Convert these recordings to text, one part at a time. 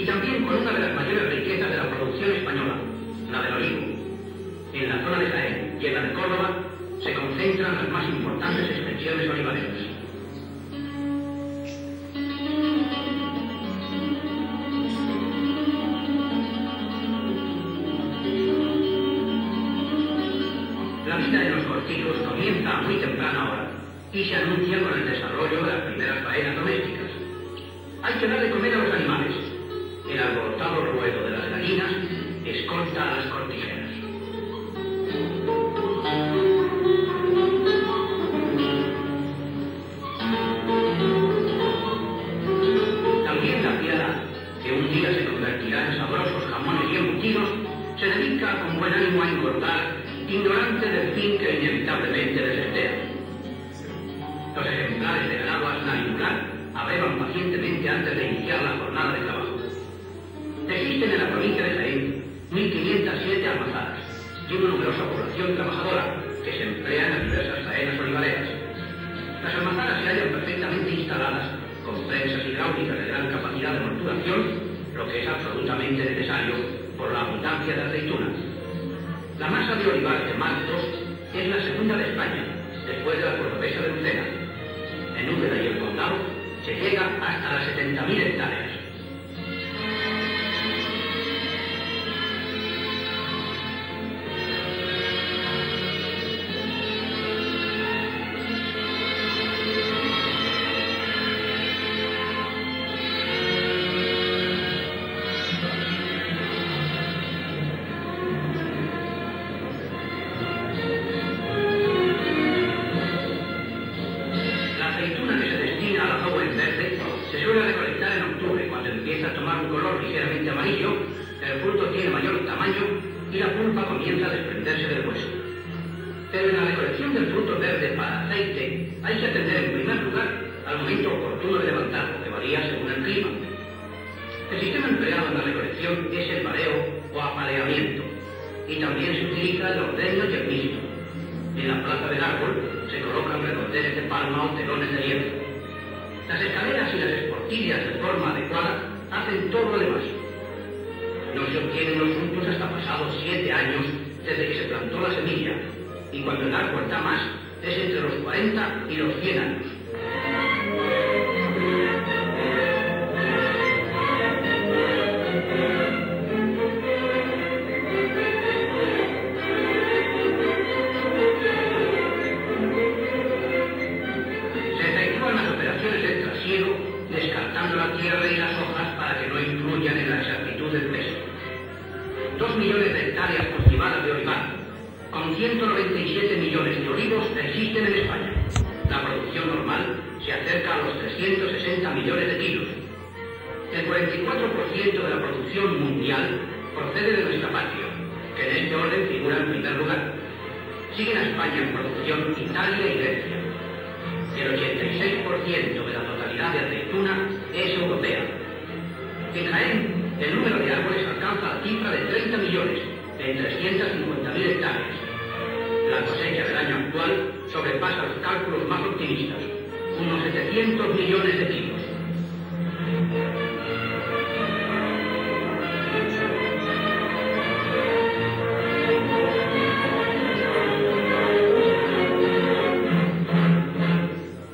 y también con una de las mayores riquezas de la producción española, la del olivo. En la zona de Jaén y en la de Córdoba se concentran las más importantes extensiones olivareras. La vida en los cortijos comienza a muy temprana hora y se anuncia con el desarrollo de las primeras faenas domésticas. Hay que dar de comer a los animales. El alborotado ruedo de las gallinas escolta a las cortijeras. También la criada, que un día se convertirá en sabrosos jamones y embutidos, se dedica con buen ánimo a engordar, ignorante del fin que inevitablemente les espera. Los ejemplares de ganado asnavicular abrevan pacientemente antes de iniciar la jornada de trabajo. Existen en la provincia de Jaén 1.507 almazaras y una numerosa población trabajadora que se emplea en las diversas faenas olivareras. Las almazaras se hallan perfectamente instaladas con prensas hidráulicas de gran capacidad de amortiguación, lo que es absolutamente necesario por la abundancia de aceitunas. La masa de olivar de Martos es la segunda de España, después de la cordobesa de Lucena. En Úbeda y el Condado se llega hasta las 70.000 hectáreas. Comienza a desprenderse del hueso. Pero en la recolección del fruto verde para aceite hay que atender en primer lugar al momento oportuno de levantarlo, que varía según el clima. El sistema empleado en la recolección es el mareo o apaleamiento, y también se utiliza el ordeño y el mixto. En la plaza del árbol se colocan redondeles de palma o telones de hierro. Las escaleras y las esportillas de forma adecuada hacen todo lo demás. No se obtienen los frutos hasta pasados 7 años desde que se plantó la semilla, y cuando el árbol da más, es entre los 40 y los 100 años. Se efectúan las operaciones de trasiego, descartando la tierra y las hojas para que no influyan en la exactitud del peso. 2 millones de hectáreas cultivadas de olivar, con 197 millones de olivos existen en España. La producción normal se acerca a los 360 millones de kilos. El 44% de la producción mundial procede de nuestra patria, que en este orden figura en primer lugar. Siguen a España en producción Italia y Grecia. El 86% de la totalidad de aceituna es europea. En Jaén, el número de árboles alcanza la cifra de 30 millones en 350.000 hectáreas. La cosecha del año actual sobrepasa los cálculos más optimistas, unos 700 millones de kilos.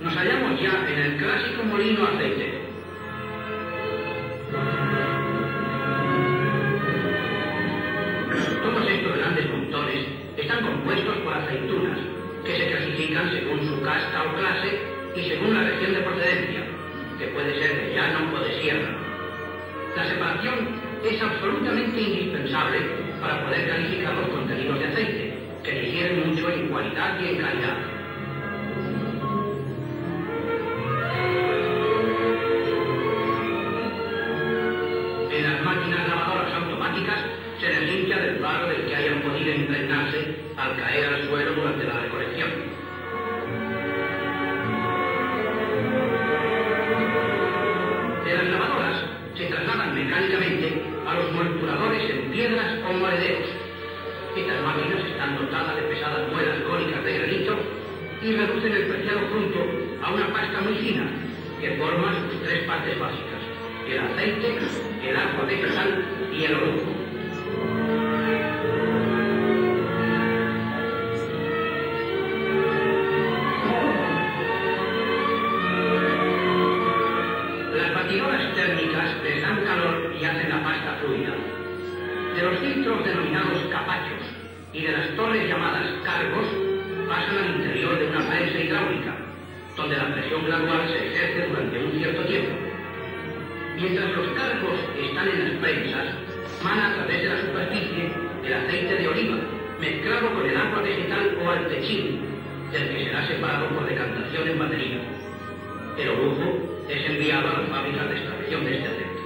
Nos hallamos ya en el clásico molino aceitero. Todos estos grandes montones están compuestos por aceitunas, que se clasifican según su casta o clase y según la región de procedencia, que puede ser de llano o de sierra. La separación es absolutamente indispensable para poder calificar los contenidos de aceite, que difieren mucho en cualidad y en calidad. En las máquinas lavadoras automáticas se les limpia del barro del que hayan podido impregnarse al caer al suelo durante la recolección. De las lavadoras se trasladan mecánicamente a los molturadores en piedras o molederos. Estas máquinas están dotadas de pesadas muelas cónicas de granito y reducen el preciado fruto a una pasta muy fina que forma sus 3 partes básicas: el aceite, el agua vegetal y el orujo. Las batidoras térmicas les dan calor y hacen la pasta fluida. De los filtros denominados capachos y de las torres llamadas cargos pasan al interior de una prensa hidráulica, donde la presión gradual se ejerce durante un cierto tiempo. Mientras los cargos están en las prensas, mana a través de la superficie el aceite de oliva, mezclado con el agua vegetal o altechín, del que será separado por decantación en batería. El orujo es enviado a las fábricas de extracción de este aceite.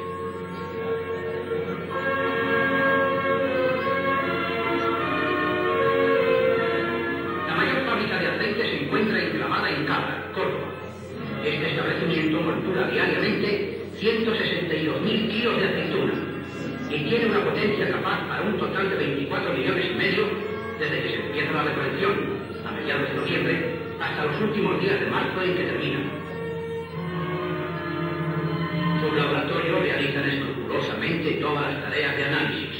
La mayor fábrica de aceite se encuentra enclavada en Cabra, Córdoba. Este establecimiento moltura diariamente 162.000 kilos de aceituna y tiene una potencia capaz para un total de 24 millones y medio desde que se empieza la recolección, a mediados de noviembre, hasta los últimos días de marzo en que termina. Sus laboratorios realizan escrupulosamente todas las tareas de análisis.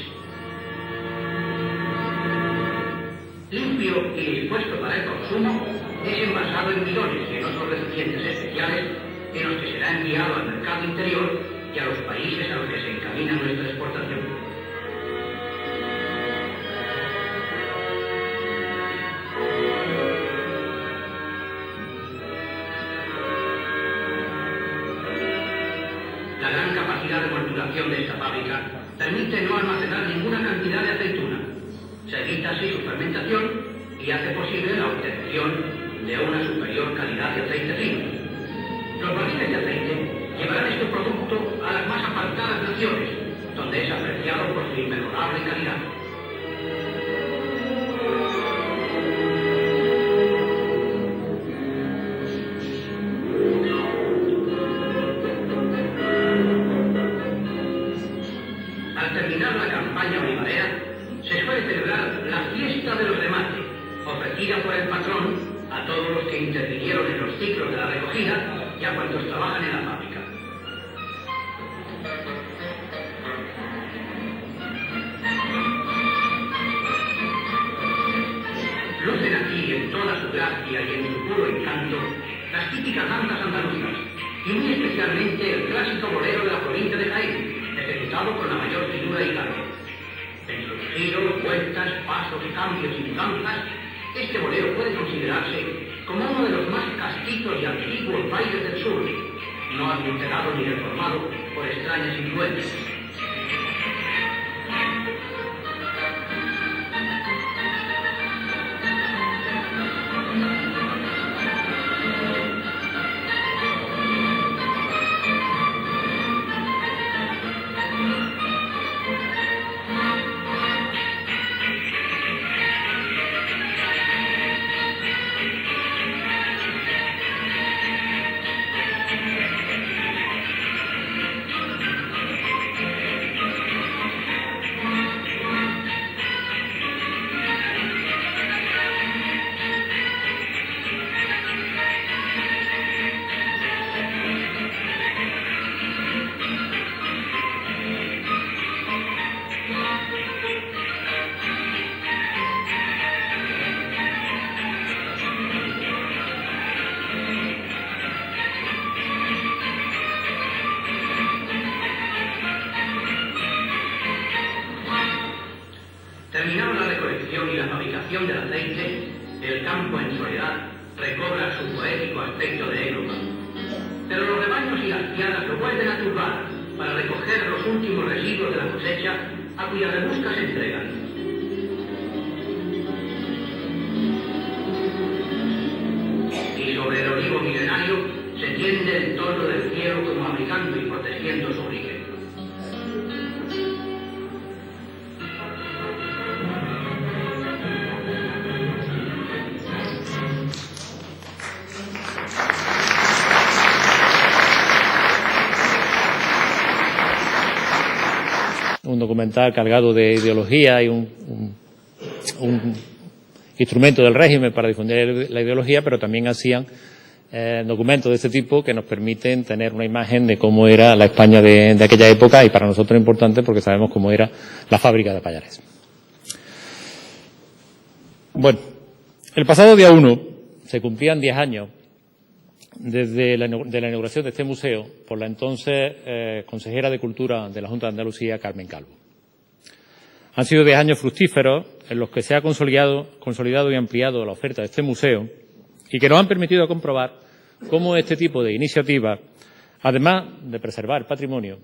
Limpio y dispuesto para el consumo, es envasado en bidones y en otros recipientes especiales en los que será enviado al mercado interior y a los países a los que se encamina nuestra exportación. La gran capacidad de molturación de esta fábrica permite no almacenar ninguna cantidad de aceituna. Se evita así su fermentación y hace posible la obtención de una superior calidad de aceite fino. Los barriles de aceite llevarán este producto a las más apartadas naciones, donde es apreciado por su inmejorable calidad. Al terminar la campaña olivarera, se suele celebrar la fiesta de los remates, ofrecida por el patrón a todos los que intervinieron en los ciclos de la recogida y a cuantos trabajan en la fábrica. Lucen aquí en toda su gracia y en su puro encanto las típicas danzas andaluzas, y muy especialmente el clásico bolero de la provincia de Jaén, ejecutado con la mayor finura y calor. En sus giros, vueltas, pasos, cambios y mudanzas, este bolero puede considerarse como uno de los más castizos y antiguos bailes del sur, no adulterado ni reformado por extrañas influencias. Terminada la recolección y la fabricación del aceite, el campo en soledad recobra su poético aspecto de época. Pero los rebaños y las piadas lo vuelven a turbar para recoger los últimos residuos de la cosecha a cuya rebusca se entregan. Y sobre el olivo milenario se tiende el toldo del cielo como abrigando y protegiendo su origen. Un documental cargado de ideología y un instrumento del régimen para difundir la ideología, pero también hacían documentos de este tipo que nos permiten tener una imagen de cómo era la España de aquella época, y para nosotros es importante porque sabemos cómo era la fábrica de pallares. Bueno, el pasado día 1 se cumplían 10 años desde la inauguración de este museo por la entonces consejera de Cultura de la Junta de Andalucía, Carmen Calvo. Han sido 10 años fructíferos en los que se ha consolidado y ampliado la oferta de este museo y que nos han permitido comprobar cómo este tipo de iniciativas, además de preservar el patrimonio,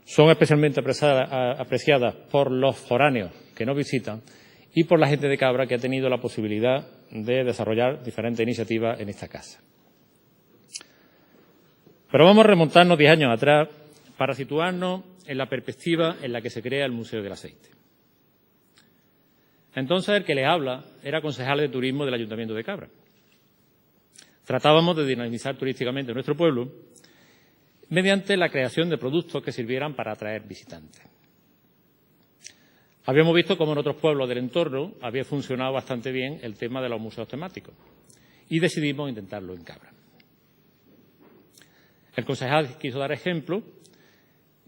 son especialmente apreciadas por los foráneos que nos visitan y por la gente de Cabra, que ha tenido la posibilidad de desarrollar diferentes iniciativas en esta casa. Pero vamos a remontarnos 10 años atrás para situarnos en la perspectiva en la que se crea el Museo del Aceite. Entonces, el que les habla era concejal de turismo del Ayuntamiento de Cabra. Tratábamos de dinamizar turísticamente nuestro pueblo mediante la creación de productos que sirvieran para atraer visitantes. Habíamos visto cómo en otros pueblos del entorno había funcionado bastante bien el tema de los museos temáticos y decidimos intentarlo en Cabra. El concejal quiso dar ejemplo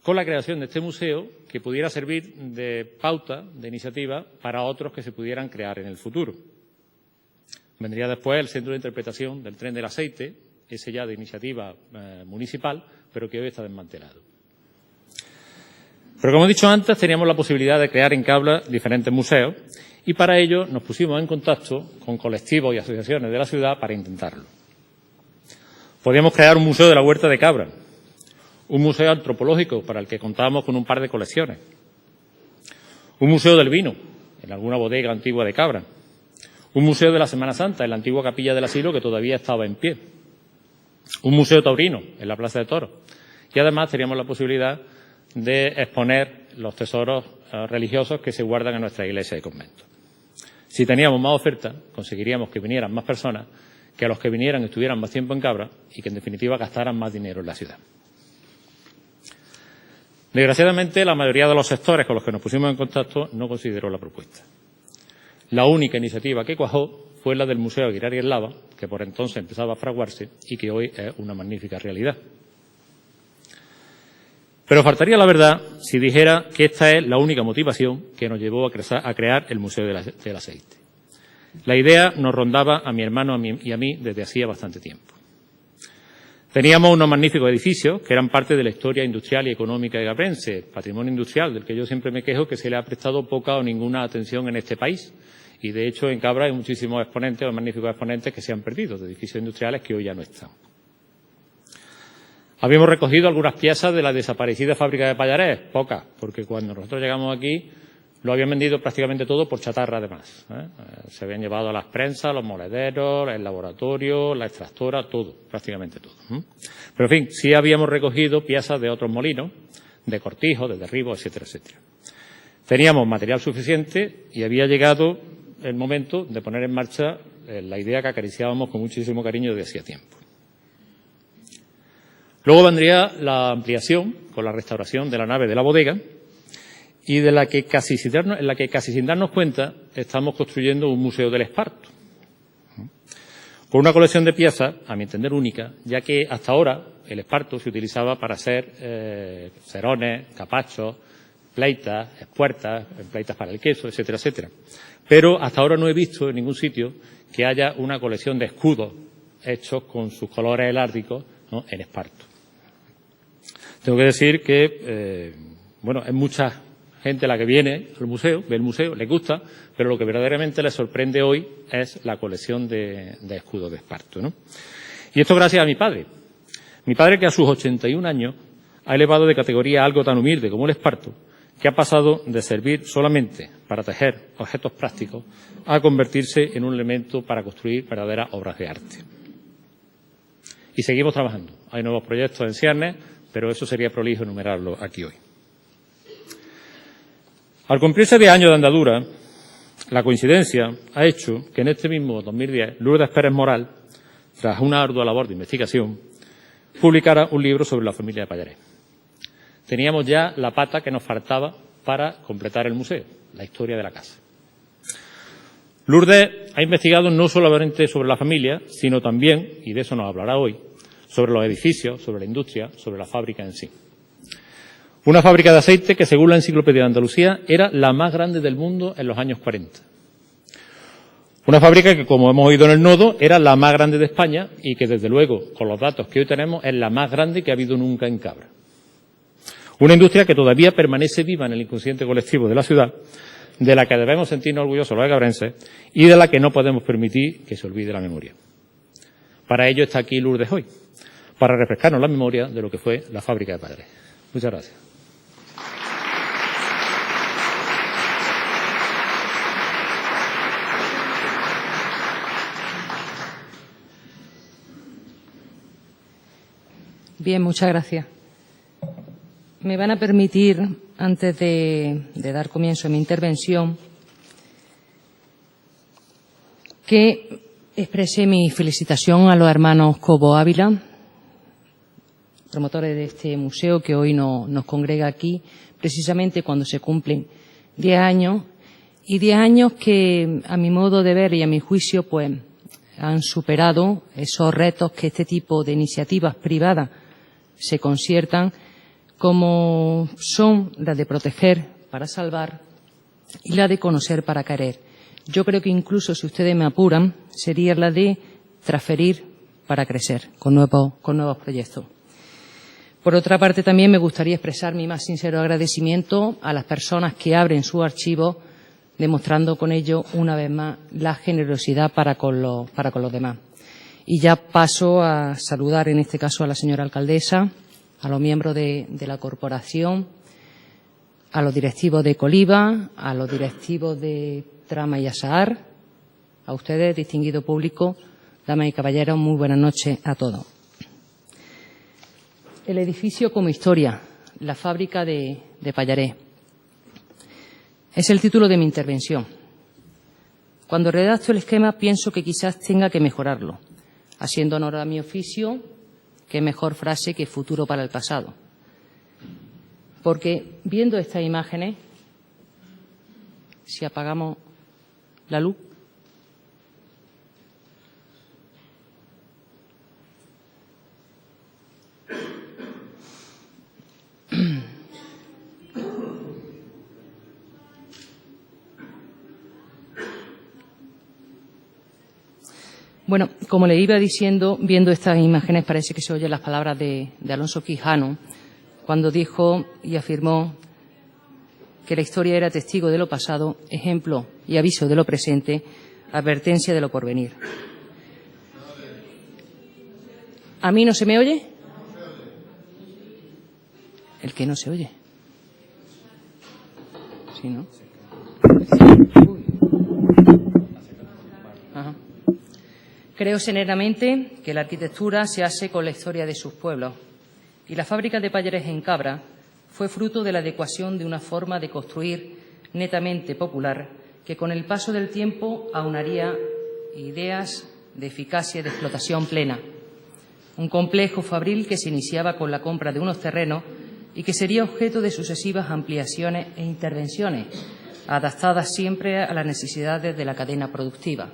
con la creación de este museo que pudiera servir de pauta, de iniciativa, para otros que se pudieran crear en el futuro. Vendría después el Centro de Interpretación del Tren del Aceite, ese ya de iniciativa municipal, pero que hoy está desmantelado. Pero como he dicho antes, teníamos la posibilidad de crear en Cabra diferentes museos y para ello nos pusimos en contacto con colectivos y asociaciones de la ciudad para intentarlo. Podíamos crear un museo de la huerta de Cabra, un museo antropológico para el que contábamos con un par de colecciones, un museo del vino en alguna bodega antigua de Cabra, un museo de la Semana Santa en la antigua capilla del asilo que todavía estaba en pie, un museo taurino en la Plaza de Toros y además teníamos la posibilidad de exponer los tesoros religiosos que se guardan en nuestra iglesia y convento. Si teníamos más oferta, conseguiríamos que vinieran más personas, que a los que vinieran estuvieran más tiempo en Cabra y que en definitiva gastaran más dinero en la ciudad. Desgraciadamente, la mayoría de los sectores con los que nos pusimos en contacto no consideró la propuesta. La única iniciativa que cuajó fue la del Museo Aguilar y Eslava, que por entonces empezaba a fraguarse y que hoy es una magnífica realidad. Pero faltaría la verdad si dijera que esta es la única motivación que nos llevó a crear el Museo del Aceite. La idea nos rondaba a mi hermano y a mí desde hacía bastante tiempo. Teníamos unos magníficos edificios que eran parte de la historia industrial y económica de Gabrense, patrimonio industrial del que yo siempre me quejo que se le ha prestado poca o ninguna atención en este país. Y de hecho en Cabra hay muchísimos exponentes o magníficos exponentes que se han perdido de edificios industriales que hoy ya no están. Habíamos recogido algunas piezas de la desaparecida fábrica de Pallarés, pocas, porque cuando nosotros llegamos aquí lo habían vendido prácticamente todo por chatarra además. Se habían llevado las prensas, los molederos, el laboratorio, la extractora, todo, prácticamente todo. Pero en fin, sí habíamos recogido piezas de otros molinos, de cortijo, de derribo, etcétera, etcétera. Teníamos material suficiente y había llegado el momento de poner en marcha la idea que acariciábamos con muchísimo cariño desde hacía tiempo. Luego vendría la ampliación con la restauración de la nave de la bodega y en la que casi sin darnos cuenta estamos construyendo un museo del esparto. Con una colección de piezas, a mi entender única, ya que hasta ahora el esparto se utilizaba para hacer cerones, capachos, pleitas, espuertas, pleitas para el queso, etcétera, etcétera. Pero hasta ahora no he visto en ningún sitio que haya una colección de escudos hechos con sus colores helárdicos, ¿no?, en esparto. Tengo que decir que, es mucha gente la que viene al museo, ve el museo, le gusta, pero lo que verdaderamente le sorprende hoy es la colección de escudos de esparto, ¿no? Y esto gracias a mi padre. Mi padre, que a sus 81 años ha elevado de categoría algo tan humilde como el esparto, que ha pasado de servir solamente para tejer objetos prácticos a convertirse en un elemento para construir verdaderas obras de arte. Y seguimos trabajando. Hay nuevos proyectos en ciernes, pero eso sería prolijo enumerarlo aquí hoy. Al cumplirse 10 años de andadura, la coincidencia ha hecho que en este mismo 2010 Lourdes Pérez Moral, tras una ardua labor de investigación, publicara un libro sobre la familia de Pallarés. Teníamos ya la pata que nos faltaba para completar el museo, la historia de la casa. Lourdes ha investigado no solamente sobre la familia, sino también, y de eso nos hablará hoy, sobre los edificios, sobre la industria, sobre la fábrica en sí. Una fábrica de aceite que, según la Enciclopedia de Andalucía, era la más grande del mundo en los años 40. Una fábrica que, como hemos oído en el nodo, era la más grande de España y que, desde luego, con los datos que hoy tenemos, es la más grande que ha habido nunca en Cabra. Una industria que todavía permanece viva en el inconsciente colectivo de la ciudad, de la que debemos sentirnos orgullosos los cabrenses y de la que no podemos permitir que se olvide la memoria. Para ello está aquí Lourdes hoy, para refrescarnos la memoria de lo que fue la fábrica de Padres. Muchas gracias. Bien, muchas gracias. Me van a permitir, antes de dar comienzo a mi intervención, que exprese mi felicitación a los hermanos Cobo Ávila, promotores de este museo que hoy nos congrega aquí, precisamente cuando se cumplen 10 años, y 10 años que, a mi modo de ver y a mi juicio, pues han superado esos retos que este tipo de iniciativas privadas se conciertan, como son las de proteger para salvar y la de conocer para querer. Yo creo que incluso, si ustedes me apuran, sería la de transferir para crecer con nuevos proyectos. Por otra parte, también me gustaría expresar mi más sincero agradecimiento a las personas que abren su archivo, demostrando con ello, una vez más, la generosidad para con los demás. Y ya paso a saludar, en este caso, a la señora alcaldesa, a los miembros de la corporación, a los directivos de Coliva, a los directivos de Trama y Asaar, a ustedes, distinguido público, damas y caballeros, muy buenas noches a todos. El edificio como historia, la fábrica de Pallarés, es el título de mi intervención. Cuando redacto el esquema pienso que quizás tenga que mejorarlo. Haciendo honor a mi oficio, qué mejor frase que futuro para el pasado. Porque viendo estas imágenes, si apagamos la luz, bueno, como le iba diciendo, viendo estas imágenes parece que se oyen las palabras de Alonso Quijano, cuando dijo y afirmó que la historia era testigo de lo pasado, ejemplo y aviso de lo presente, advertencia de lo porvenir. ¿A mí no se me oye? ¿El que no se oye? ¿Sí, no? Ajá. Creo serenamente que la arquitectura se hace con la historia de sus pueblos y la fábrica de Pallarés en Cabra fue fruto de la adecuación de una forma de construir netamente popular que con el paso del tiempo aunaría ideas de eficacia y de explotación plena. Un complejo fabril que se iniciaba con la compra de unos terrenos y que sería objeto de sucesivas ampliaciones e intervenciones, adaptadas siempre a las necesidades de la cadena productiva.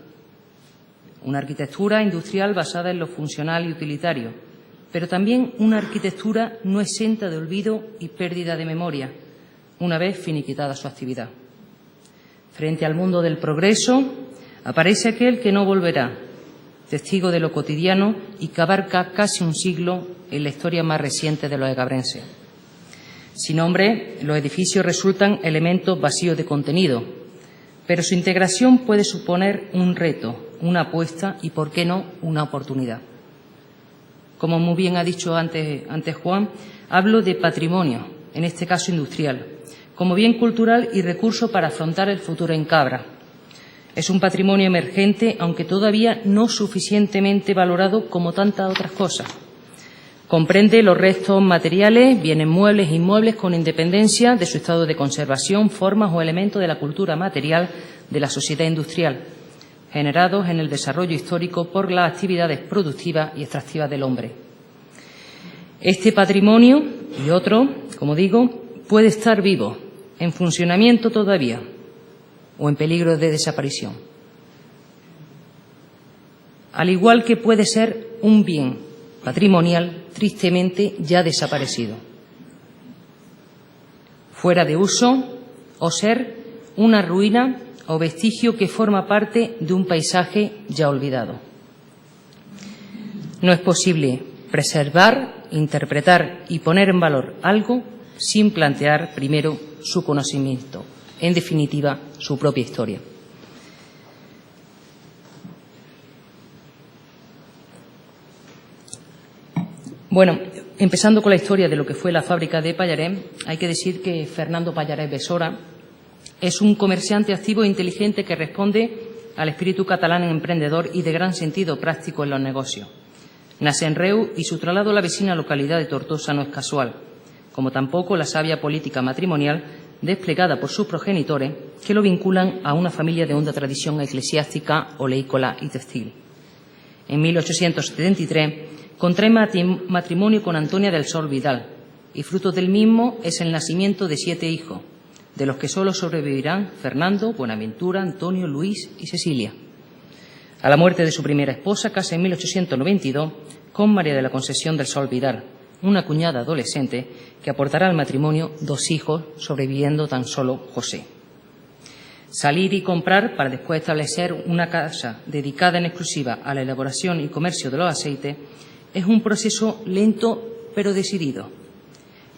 Una arquitectura industrial basada en lo funcional y utilitario, pero también una arquitectura no exenta de olvido y pérdida de memoria, una vez finiquitada su actividad. Frente al mundo del progreso, aparece aquel que no volverá, testigo de lo cotidiano y que abarca casi un siglo en la historia más reciente de los egabrenses. Sin nombre, los edificios resultan elementos vacíos de contenido, pero su integración puede suponer un reto, una apuesta y, por qué no, una oportunidad. Como muy bien ha dicho antes Juan, hablo de patrimonio, en este caso industrial, como bien cultural y recurso para afrontar el futuro en Cabra. Es un patrimonio emergente, aunque todavía no suficientemente valorado como tantas otras cosas. Comprende los restos materiales, bienes muebles e inmuebles con independencia de su estado de conservación, formas o elementos de la cultura material de la sociedad industrial, generados en el desarrollo histórico por las actividades productivas y extractivas del hombre. Este patrimonio y otro, como digo, puede estar vivo, en funcionamiento todavía o en peligro de desaparición. al igual que puede ser un bien patrimonial tristemente ya desaparecido, fuera de uso o ser una ruina o vestigio que forma parte de un paisaje ya olvidado. No es posible preservar, interpretar y poner en valor algo sin plantear primero su conocimiento, en definitiva, su propia historia. Bueno, empezando con la historia de lo que fue la fábrica de Pallarés, hay que decir que Fernando Pallarés Besora es un comerciante activo e inteligente que responde al espíritu catalán emprendedor y de gran sentido práctico en los negocios. Nace en Reus y su traslado a la vecina localidad de Tortosa no es casual, como tampoco la sabia política matrimonial desplegada por sus progenitores que lo vinculan a una familia de honda tradición eclesiástica, oleícola y textil. En 1873 contrae matrimonio con Antonia del Sol Vidal y fruto del mismo es el nacimiento de 7 hijos, de los que solo sobrevivirán Fernando, Buenaventura, Antonio, Luis y Cecilia. A la muerte de su primera esposa, casa en 1892 con María de la Concesión del Sol Vidal, una cuñada adolescente que aportará al matrimonio 2 hijos, sobreviviendo tan solo José. Salir y comprar para después establecer una casa dedicada en exclusiva a la elaboración y comercio de los aceites es un proceso lento pero decidido.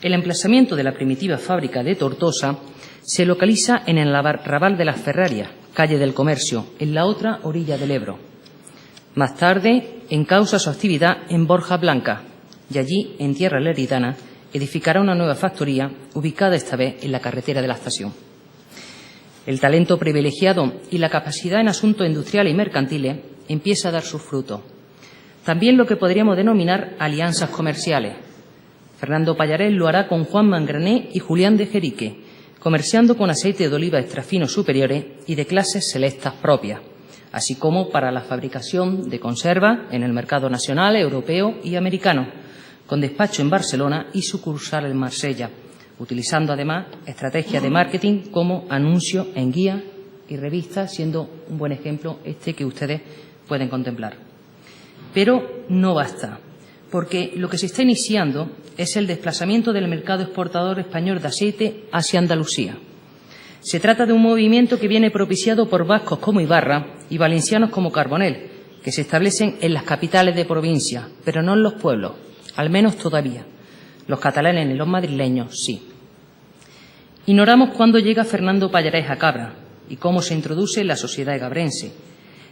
El emplazamiento de la primitiva fábrica de Tortosa se localiza en el arrabal de las Ferrarias, calle del Comercio, en la otra orilla del Ebro. Más tarde, encausa su actividad en Borja Blanca y allí, en tierra leridana, edificará una nueva factoría ubicada esta vez en la carretera de la estación. El talento privilegiado y la capacidad en asuntos industriales y mercantiles empieza a dar sus frutos. También lo que podríamos denominar alianzas comerciales. Fernando Pallarés lo hará con Juan Mangrané y Julián de Jerique, comerciando con aceite de oliva extrafinos superiores y de clases selectas propias, así como para la fabricación de conservas en el mercado nacional, europeo y americano, con despacho en Barcelona y sucursal en Marsella, utilizando además estrategias de marketing como anuncios en guías y revistas, siendo un buen ejemplo este que ustedes pueden contemplar. Pero no basta, porque lo que se está iniciando es el desplazamiento del mercado exportador español de aceite hacia Andalucía. Se trata de un movimiento que viene propiciado por vascos como Ibarra y valencianos como Carbonell, que se establecen en las capitales de provincia, pero no en los pueblos, al menos todavía. Los catalanes y los madrileños sí. Ignoramos cuándo llega Fernando Pallarés a Cabra y cómo se introduce en la sociedad gabrense.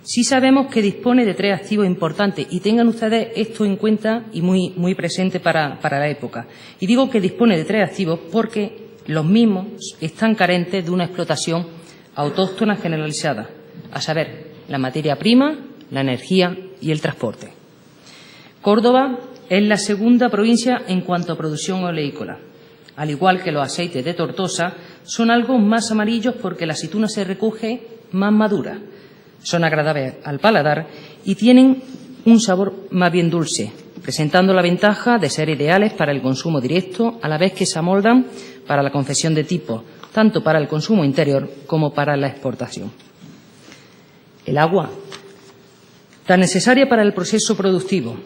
Sí sabemos que dispone de 3 activos importantes y tengan ustedes esto en cuenta y muy presente para la época. Y digo que dispone de 3 activos porque los mismos están carentes de una explotación autóctona generalizada, a saber, la materia prima, la energía y el transporte. Córdoba es la segunda provincia en cuanto a producción oleícola. Al igual que los aceites de Tortosa, son algo más amarillos porque la aceituna se recoge más madura. Son agradables al paladar y tienen un sabor más bien dulce, presentando la ventaja de ser ideales para el consumo directo, a la vez que se amoldan para la confección de tipos, tanto para el consumo interior como para la exportación. El agua, tan necesaria para el proceso productivo.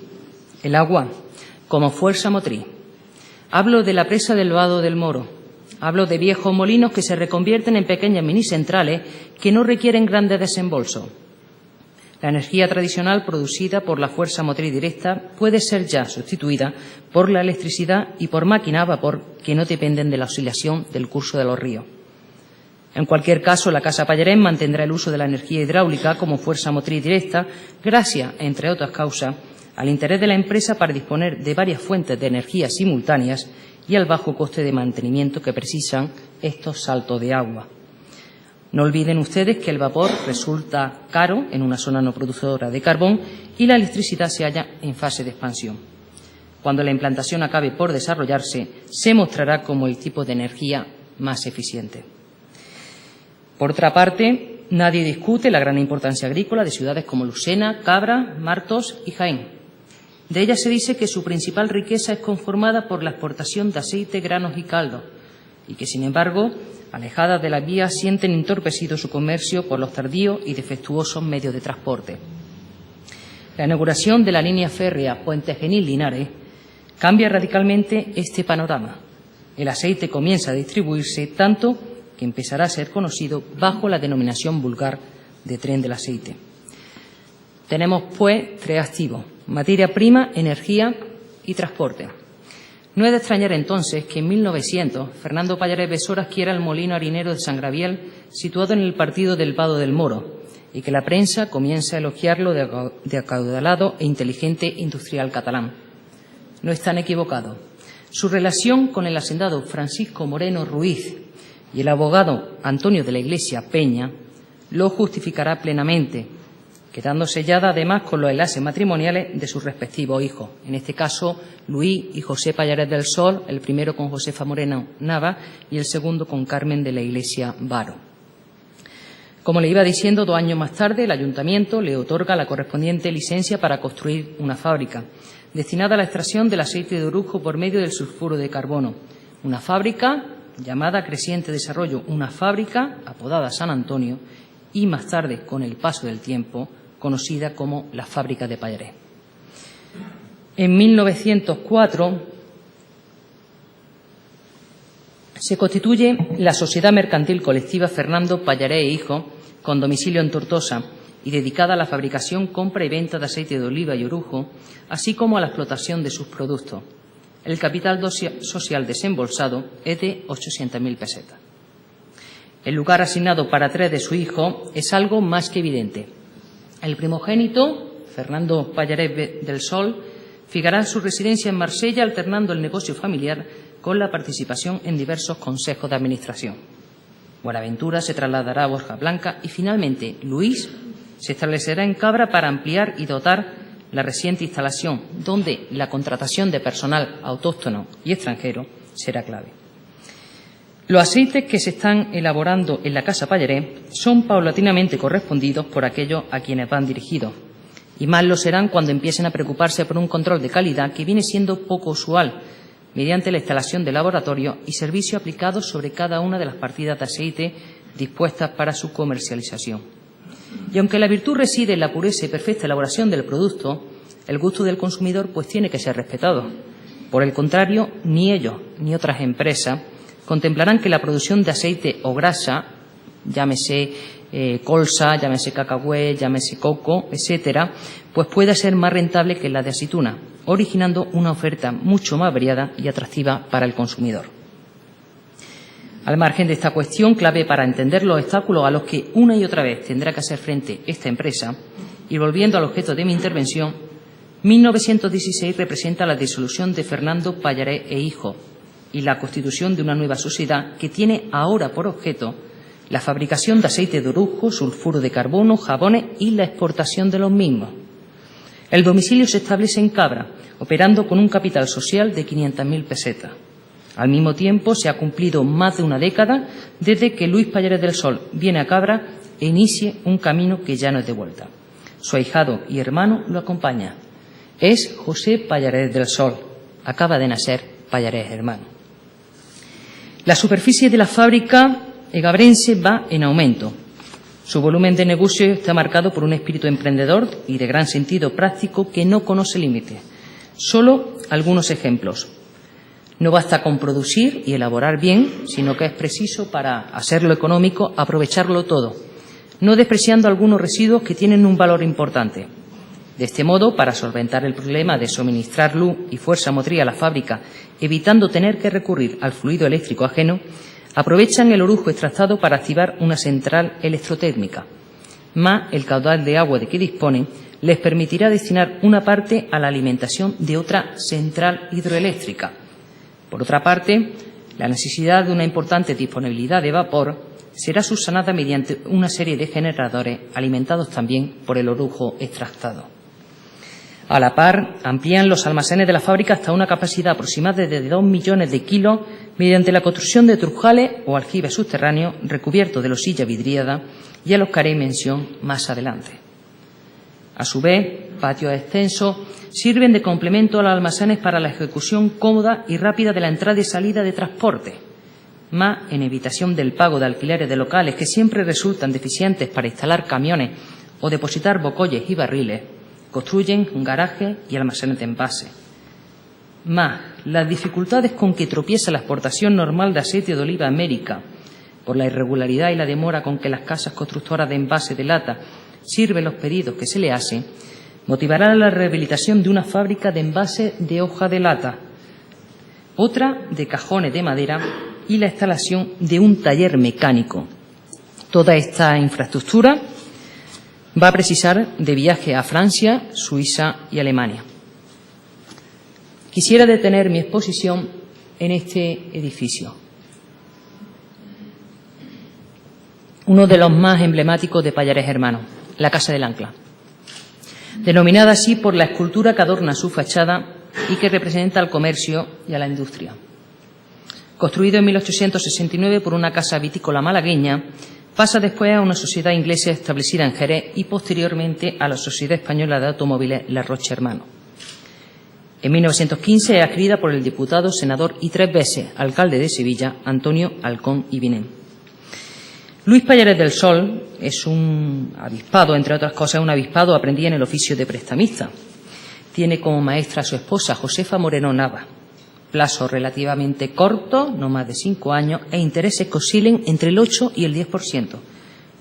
El agua como fuerza motriz. Hablo de la presa del Vado del Moro. Hablo de viejos molinos que se reconvierten en pequeñas minicentrales que no requieren grandes desembolsos. La energía tradicional producida por la fuerza motriz directa puede ser ya sustituida por la electricidad y por máquinas a vapor que no dependen de la oscilación del curso de los ríos. En cualquier caso, la Casa Pallarés mantendrá el uso de la energía hidráulica como fuerza motriz directa gracias, entre otras causas, al interés de la empresa para disponer de varias fuentes de energía simultáneas y al bajo coste de mantenimiento que precisan estos saltos de agua. No olviden ustedes que el vapor resulta caro en una zona no productora de carbón y la electricidad se halla en fase de expansión. Cuando la implantación acabe por desarrollarse, se mostrará como el tipo de energía más eficiente. Por otra parte, nadie discute la gran importancia agrícola de ciudades como Lucena, Cabra, Martos y Jaén. De ella se dice que su principal riqueza es conformada por la exportación de aceite, granos y caldos, y que, sin embargo, alejadas de las vías, sienten entorpecido su comercio por los tardíos y defectuosos medios de transporte. La inauguración de la línea férrea Puente Genil-Linares cambia radicalmente este panorama. El aceite comienza a distribuirse tanto que empezará a ser conocido bajo la denominación vulgar de tren del aceite. Tenemos, pues, tres activos: materia prima, energía y transporte. No es de extrañar entonces que en 1900 Fernando Pallarés Besora adquiera el molino harinero de San Gabriel, situado en el partido del Vado del Moro, y que la prensa comience a elogiarlo de acaudalado e inteligente industrial catalán. No están equivocados. Su relación con el hacendado Francisco Moreno Ruiz y el abogado Antonio de la Iglesia Peña lo justificará plenamente, quedando sellada además con los enlaces matrimoniales de sus respectivos hijos, en este caso Luis y José Pallarés del Sol, el primero con Josefa Moreno Nava y el segundo con Carmen de la Iglesia Varo. Como le iba diciendo, 2 años más tarde el Ayuntamiento le otorga la correspondiente licencia para construir una fábrica destinada a la extracción del aceite de orujo por medio del sulfuro de carbono, una fábrica llamada Creciente Desarrollo, una fábrica apodada San Antonio y más tarde, con el paso del tiempo, conocida como la Fábrica de Pallarés. En 1904 se constituye la Sociedad Mercantil Colectiva Fernando Pallarés e Hijo, con domicilio en Tortosa y dedicada a la fabricación, compra y venta de aceite de oliva y orujo, así como a la explotación de sus productos. El capital social desembolsado es de 800.000 pesetas. El lugar asignado para 3 de su hijo es algo más que evidente. El primogénito, Fernando Pallarés del Sol, fijará su residencia en Marsella, alternando el negocio familiar con la participación en diversos consejos de administración. Buenaventura se trasladará a Borja Blanca y, finalmente, Luis se establecerá en Cabra para ampliar y dotar la reciente instalación, donde la contratación de personal autóctono y extranjero será clave. Los aceites que se están elaborando en la Casa Pallarés son paulatinamente correspondidos por aquellos a quienes van dirigidos, y más lo serán cuando empiecen a preocuparse por un control de calidad que viene siendo poco usual, mediante la instalación de laboratorio y servicio aplicados sobre cada una de las partidas de aceite dispuestas para su comercialización. Y aunque la virtud reside en la pureza y perfecta elaboración del producto, el gusto del consumidor pues tiene que ser respetado. Por el contrario, ni ellos ni otras empresas contemplarán que la producción de aceite o grasa, llámese colza, llámese cacahuete, llámese coco, etcétera, pues pueda ser más rentable que la de aceituna, originando una oferta mucho más variada y atractiva para el consumidor. Al margen de esta cuestión, clave para entender los obstáculos a los que una y otra vez tendrá que hacer frente esta empresa, y volviendo al objeto de mi intervención, 1916 representa la disolución de Fernando Pallarés e Hijo y la constitución de una nueva sociedad que tiene ahora por objeto la fabricación de aceite de orujo, sulfuro de carbono, jabones y la exportación de los mismos. El domicilio se establece en Cabra, operando con un capital social de 500.000 pesetas. Al mismo tiempo, se ha cumplido más de una década desde que Luis Pallarés del Sol viene a Cabra e inicie un camino que ya no es de vuelta. Su ahijado y hermano lo acompaña. Es José Pallarés del Sol. Acaba de nacer Pallarés hermano. La superficie de la fábrica egabrense va en aumento. Su volumen de negocio está marcado por un espíritu emprendedor y de gran sentido práctico que no conoce límites. Solo algunos ejemplos. No basta con producir y elaborar bien, sino que es preciso, para hacerlo económico, aprovecharlo todo, no despreciando algunos residuos que tienen un valor importante. De este modo, para solventar el problema de suministrar luz y fuerza motriz a la fábrica, evitando tener que recurrir al fluido eléctrico ajeno, aprovechan el orujo extractado para activar una central electrotérmica. Más el caudal de agua de que disponen les permitirá destinar una parte a la alimentación de otra central hidroeléctrica. Por otra parte, la necesidad de una importante disponibilidad de vapor será subsanada mediante una serie de generadores alimentados también por el orujo extractado. A la par, amplían los almacenes de la fábrica hasta una capacidad aproximada de 2 millones de kilos mediante la construcción de trujales o aljibes subterráneos recubiertos de losilla vidriada, y a los que haré mención más adelante. A su vez, patios extensos sirven de complemento a los almacenes para la ejecución cómoda y rápida de la entrada y salida de transporte, más en evitación del pago de alquileres de locales que siempre resultan deficientes para instalar camiones o depositar bocoyes y barriles. Construyen garajes y almacenes de envase. Más las dificultades con que tropieza la exportación normal de aceite de oliva a América, por la irregularidad y la demora con que las casas constructoras de envase de lata sirven los pedidos que se le hacen, motivará la rehabilitación de una fábrica de envase de hoja de lata, otra de cajones de madera y la instalación de un taller mecánico. Toda esta infraestructura va a precisar de viaje a Francia, Suiza y Alemania. Quisiera detener mi exposición en este edificio, uno de los más emblemáticos de Pallares Hermanos, la Casa del Ancla, denominada así por la escultura que adorna su fachada y que representa al comercio y a la industria. Construido en 1869 por una casa vitícola malagueña, pasa después a una sociedad inglesa establecida en Jerez y posteriormente a la Sociedad Española de Automóviles La Roche Hermanos. En 1915 es adquirida por el diputado, senador y 3 veces alcalde de Sevilla, Antonio Halcón y Vinén. Luis Pallares del Sol es un avispado, entre otras cosas, un avispado aprendiz en el oficio de prestamista. Tiene como maestra a su esposa, Josefa Moreno Nava. Plazo relativamente corto, no más de 5 años, e intereses que oscilen entre el 8 y el 10%.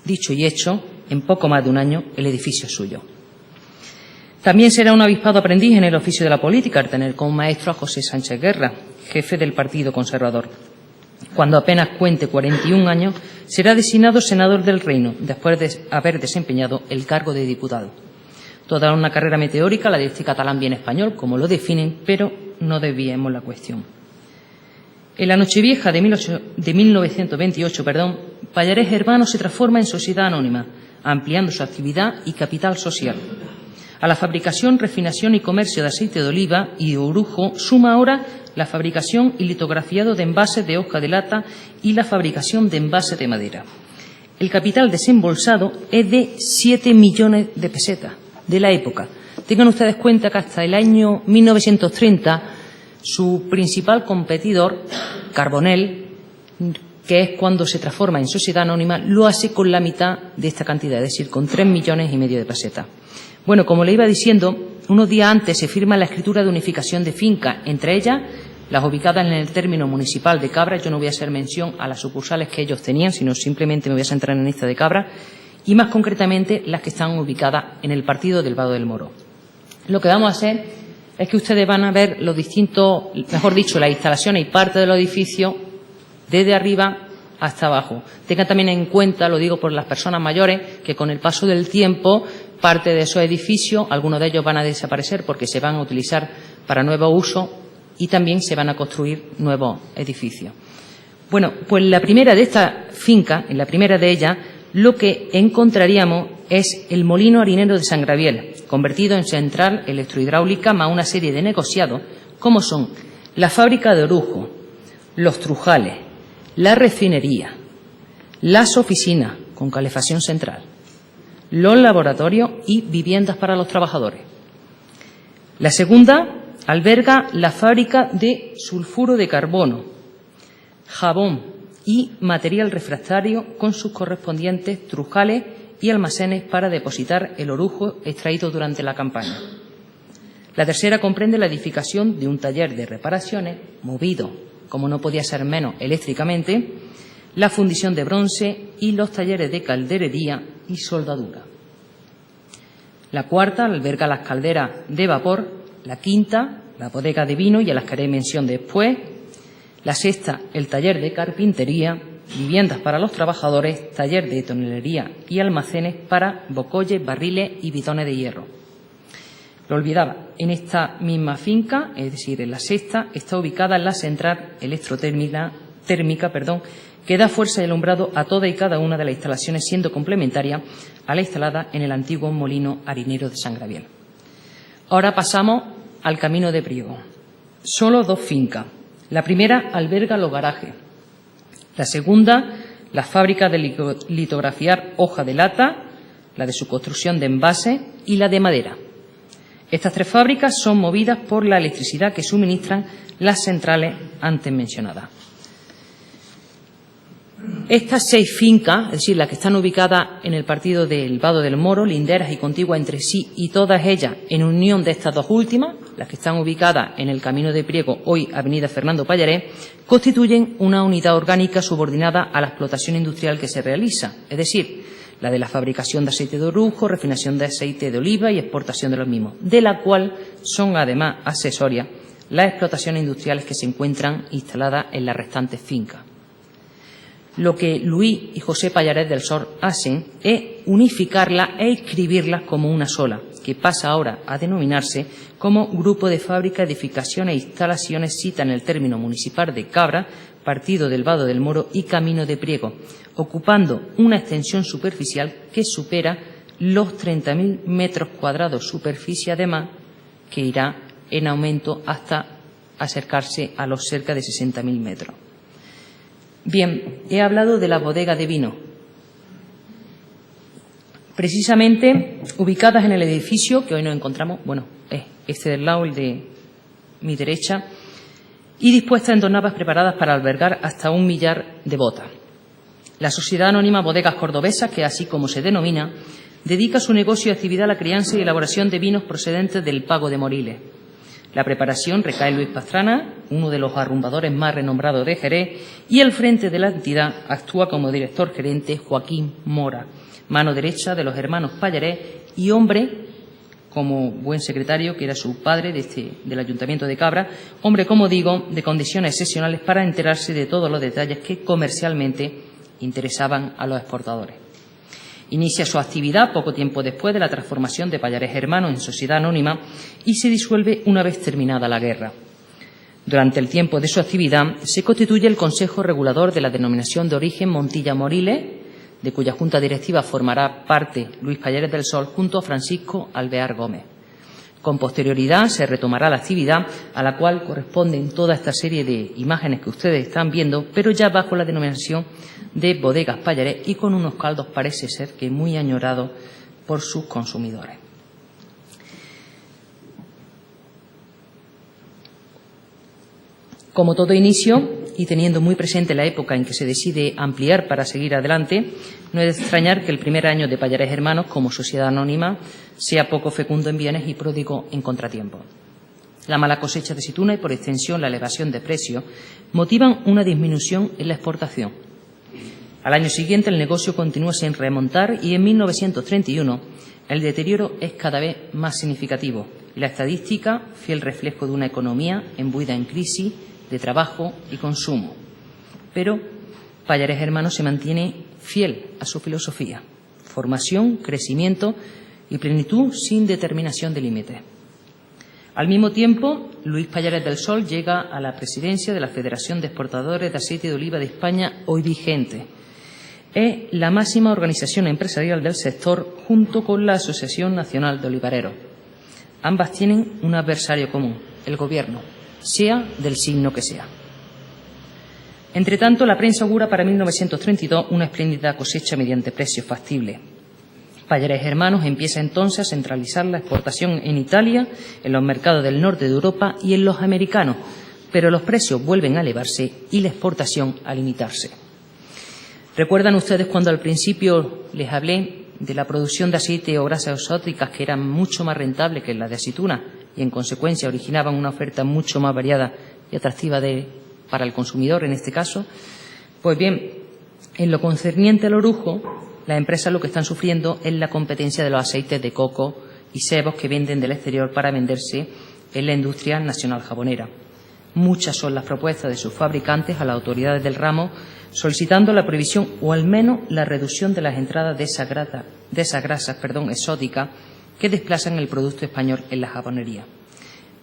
Dicho y hecho, en poco más de un año, el edificio es suyo. También será un avispado aprendiz en el oficio de la política, al tener como maestro a José Sánchez Guerra, jefe del Partido Conservador. Cuando apenas cuente 41 años, será designado senador del Reino, después de haber desempeñado el cargo de diputado. Toda una carrera meteórica, la de este catalán bien español, como lo definen, pero no desviemos la cuestión. En la Nochevieja de 1928, Pallares Hermanos se transforma en sociedad anónima, ampliando su actividad y capital social. A la fabricación, refinación y comercio de aceite de oliva y de orujo suma ahora la fabricación y litografiado de envases de hoja de lata y la fabricación de envases de madera. El capital desembolsado es de 7 millones de pesetas de la época. Tengan ustedes cuenta que hasta el año 1930 su principal competidor, Carbonell, que es cuando se transforma en sociedad anónima, lo hace con la mitad de esta cantidad, es decir, con 3,5 millones de pesetas. Bueno, como le iba diciendo, unos días antes se firma la escritura de unificación de fincas, entre ellas las ubicadas en el término municipal de Cabra. Yo no voy a hacer mención a las sucursales que ellos tenían, sino simplemente me voy a centrar en esta de Cabra, y más concretamente las que están ubicadas en el partido del Vado del Moro. Lo que vamos a hacer es que ustedes van a ver los distintos, mejor dicho, las instalaciones y parte del edificio desde arriba hasta abajo. Tengan también en cuenta, lo digo por las personas mayores, que con el paso del tiempo parte de esos edificios, algunos de ellos van a desaparecer porque se van a utilizar para nuevo uso y también se van a construir nuevos edificios. Bueno, pues la primera de estas fincas, en la primera de ellas, lo que encontraríamos es el molino harinero de San Gabriel, convertido en central electrohidráulica, más una serie de negociados, como son la fábrica de orujo, los trujales, la refinería, las oficinas con calefacción central, los laboratorios y viviendas para los trabajadores. La segunda alberga la fábrica de sulfuro de carbono, jabón y material refractario con sus correspondientes trujales y almacenes para depositar el orujo extraído durante la campaña. La tercera comprende la edificación de un taller de reparaciones movido, como no podía ser menos, eléctricamente, la fundición de bronce y los talleres de calderería y soldadura. La cuarta alberga las calderas de vapor, la quinta, la bodega de vino y a las que haré mención después, la sexta, el taller de carpintería, viviendas para los trabajadores, taller de tonelería y almacenes para bocolles, barriles y bidones de hierro. Lo olvidaba, en esta misma finca, es decir, en la sexta, está ubicada la central electrotérmica, que da fuerza y alumbrado a toda y cada una de las instalaciones, siendo complementaria a la instalada en el antiguo molino harinero de San Gabriel. Ahora pasamos al camino de Priego. Solo 2 fincas. La primera alberga los garajes. La segunda, la fábrica de litografiar hoja de lata, la de su construcción de envase y la de madera. Estas 3 fábricas son movidas por la electricidad que suministran las centrales antes mencionadas. Estas 6 fincas, es decir, las que están ubicadas en el partido del Vado del Moro, linderas y contiguas entre sí, y todas ellas en unión de estas dos últimas, las que están ubicadas en el Camino de Priego, hoy Avenida Fernando Pallarés, constituyen una unidad orgánica subordinada a la explotación industrial que se realiza, es decir, la de la fabricación de aceite de orujo, refinación de aceite de oliva y exportación de los mismos, de la cual son además accesorias las explotaciones industriales que se encuentran instaladas en las restantes fincas. Lo que Luis y José Pallarés del Sol hacen es unificarlas e inscribirlas como una sola, que pasa ahora a denominarse como Grupo de Fábrica, Edificaciones e Instalaciones, cita en el término municipal de Cabra, partido del Vado del Moro y Camino de Priego, ocupando una extensión superficial que supera los 30.000 metros cuadrados superficie, además que irá en aumento hasta acercarse a los cerca de 60.000 metros. Bien, he hablado de la bodega de vino. Precisamente ubicadas en el edificio que hoy nos encontramos, bueno, es este del lado, el de mi derecha, y dispuestas en 2 naves preparadas para albergar hasta 1 millar de botas. La Sociedad Anónima Bodegas Cordobesas, que así como se denomina, dedica su negocio y actividad a la crianza y elaboración de vinos procedentes del Pago de Moriles. La preparación recae en Luis Pastrana, uno de los arrumbadores más renombrados de Jerez, y al frente de la entidad actúa como director gerente Joaquín Mora, mano derecha de los hermanos Pallarés y hombre, como buen secretario, que era su padre del Ayuntamiento de Cabra, hombre, como digo, de condiciones excepcionales para enterarse de todos los detalles que comercialmente interesaban a los exportadores. Inicia su actividad poco tiempo después de la transformación de Pallarés Hermanos en sociedad anónima y se disuelve una vez terminada la guerra. Durante el tiempo de su actividad se constituye el Consejo Regulador de la denominación de origen Montilla Moriles, de cuya junta directiva formará parte Luis Pallarés del Sol junto a Francisco Alvear Gómez. Con posterioridad se retomará la actividad a la cual corresponden toda esta serie de imágenes que ustedes están viendo, pero ya bajo la denominación de Bodegas Pallarés y con unos caldos parece ser que muy añorados por sus consumidores. Como todo inicio, y teniendo muy presente la época en que se decide ampliar para seguir adelante, no es de extrañar que el primer año de Pallarés Hermanos como sociedad anónima sea poco fecundo en bienes y pródigo en contratiempos. La mala cosecha de aceituna y, por extensión, la elevación de precios motivan una disminución en la exportación. Al año siguiente el negocio continúa sin remontar y en 1931 el deterioro es cada vez más significativo. La estadística, fiel reflejo de una economía embuida en crisis de trabajo y consumo. Pero Pallarés Hermanos se mantiene fiel a su filosofía: formación, crecimiento y plenitud sin determinación de límites. Al mismo tiempo, Luis Pallarés del Sol llega a la presidencia de la Federación de Exportadores de Aceite de Oliva de España, hoy vigente. Es la máxima organización empresarial del sector junto con la Asociación Nacional de Olivareros. Ambas tienen un adversario común: el Gobierno, sea del signo que sea. Entre tanto, la prensa augura para 1932 una espléndida cosecha mediante precios factibles. Pallarés Hermanos empieza entonces a centralizar la exportación en Italia, en los mercados del norte de Europa y en los americanos, pero los precios vuelven a elevarse y la exportación a limitarse. ¿Recuerdan ustedes cuando al principio les hablé de la producción de aceite o grasas exóticas que eran mucho más rentables que la de aceituna y en consecuencia originaban una oferta mucho más variada y atractiva para el consumidor en este caso? Pues bien, en lo concerniente al orujo, las empresas lo que están sufriendo es la competencia de los aceites de coco y sebos que venden del exterior para venderse en la industria nacional jabonera. Muchas son las propuestas de sus fabricantes a las autoridades del ramo solicitando la prohibición o al menos la reducción de las entradas de esas grasas exóticas que desplazan el producto español en la jabonería.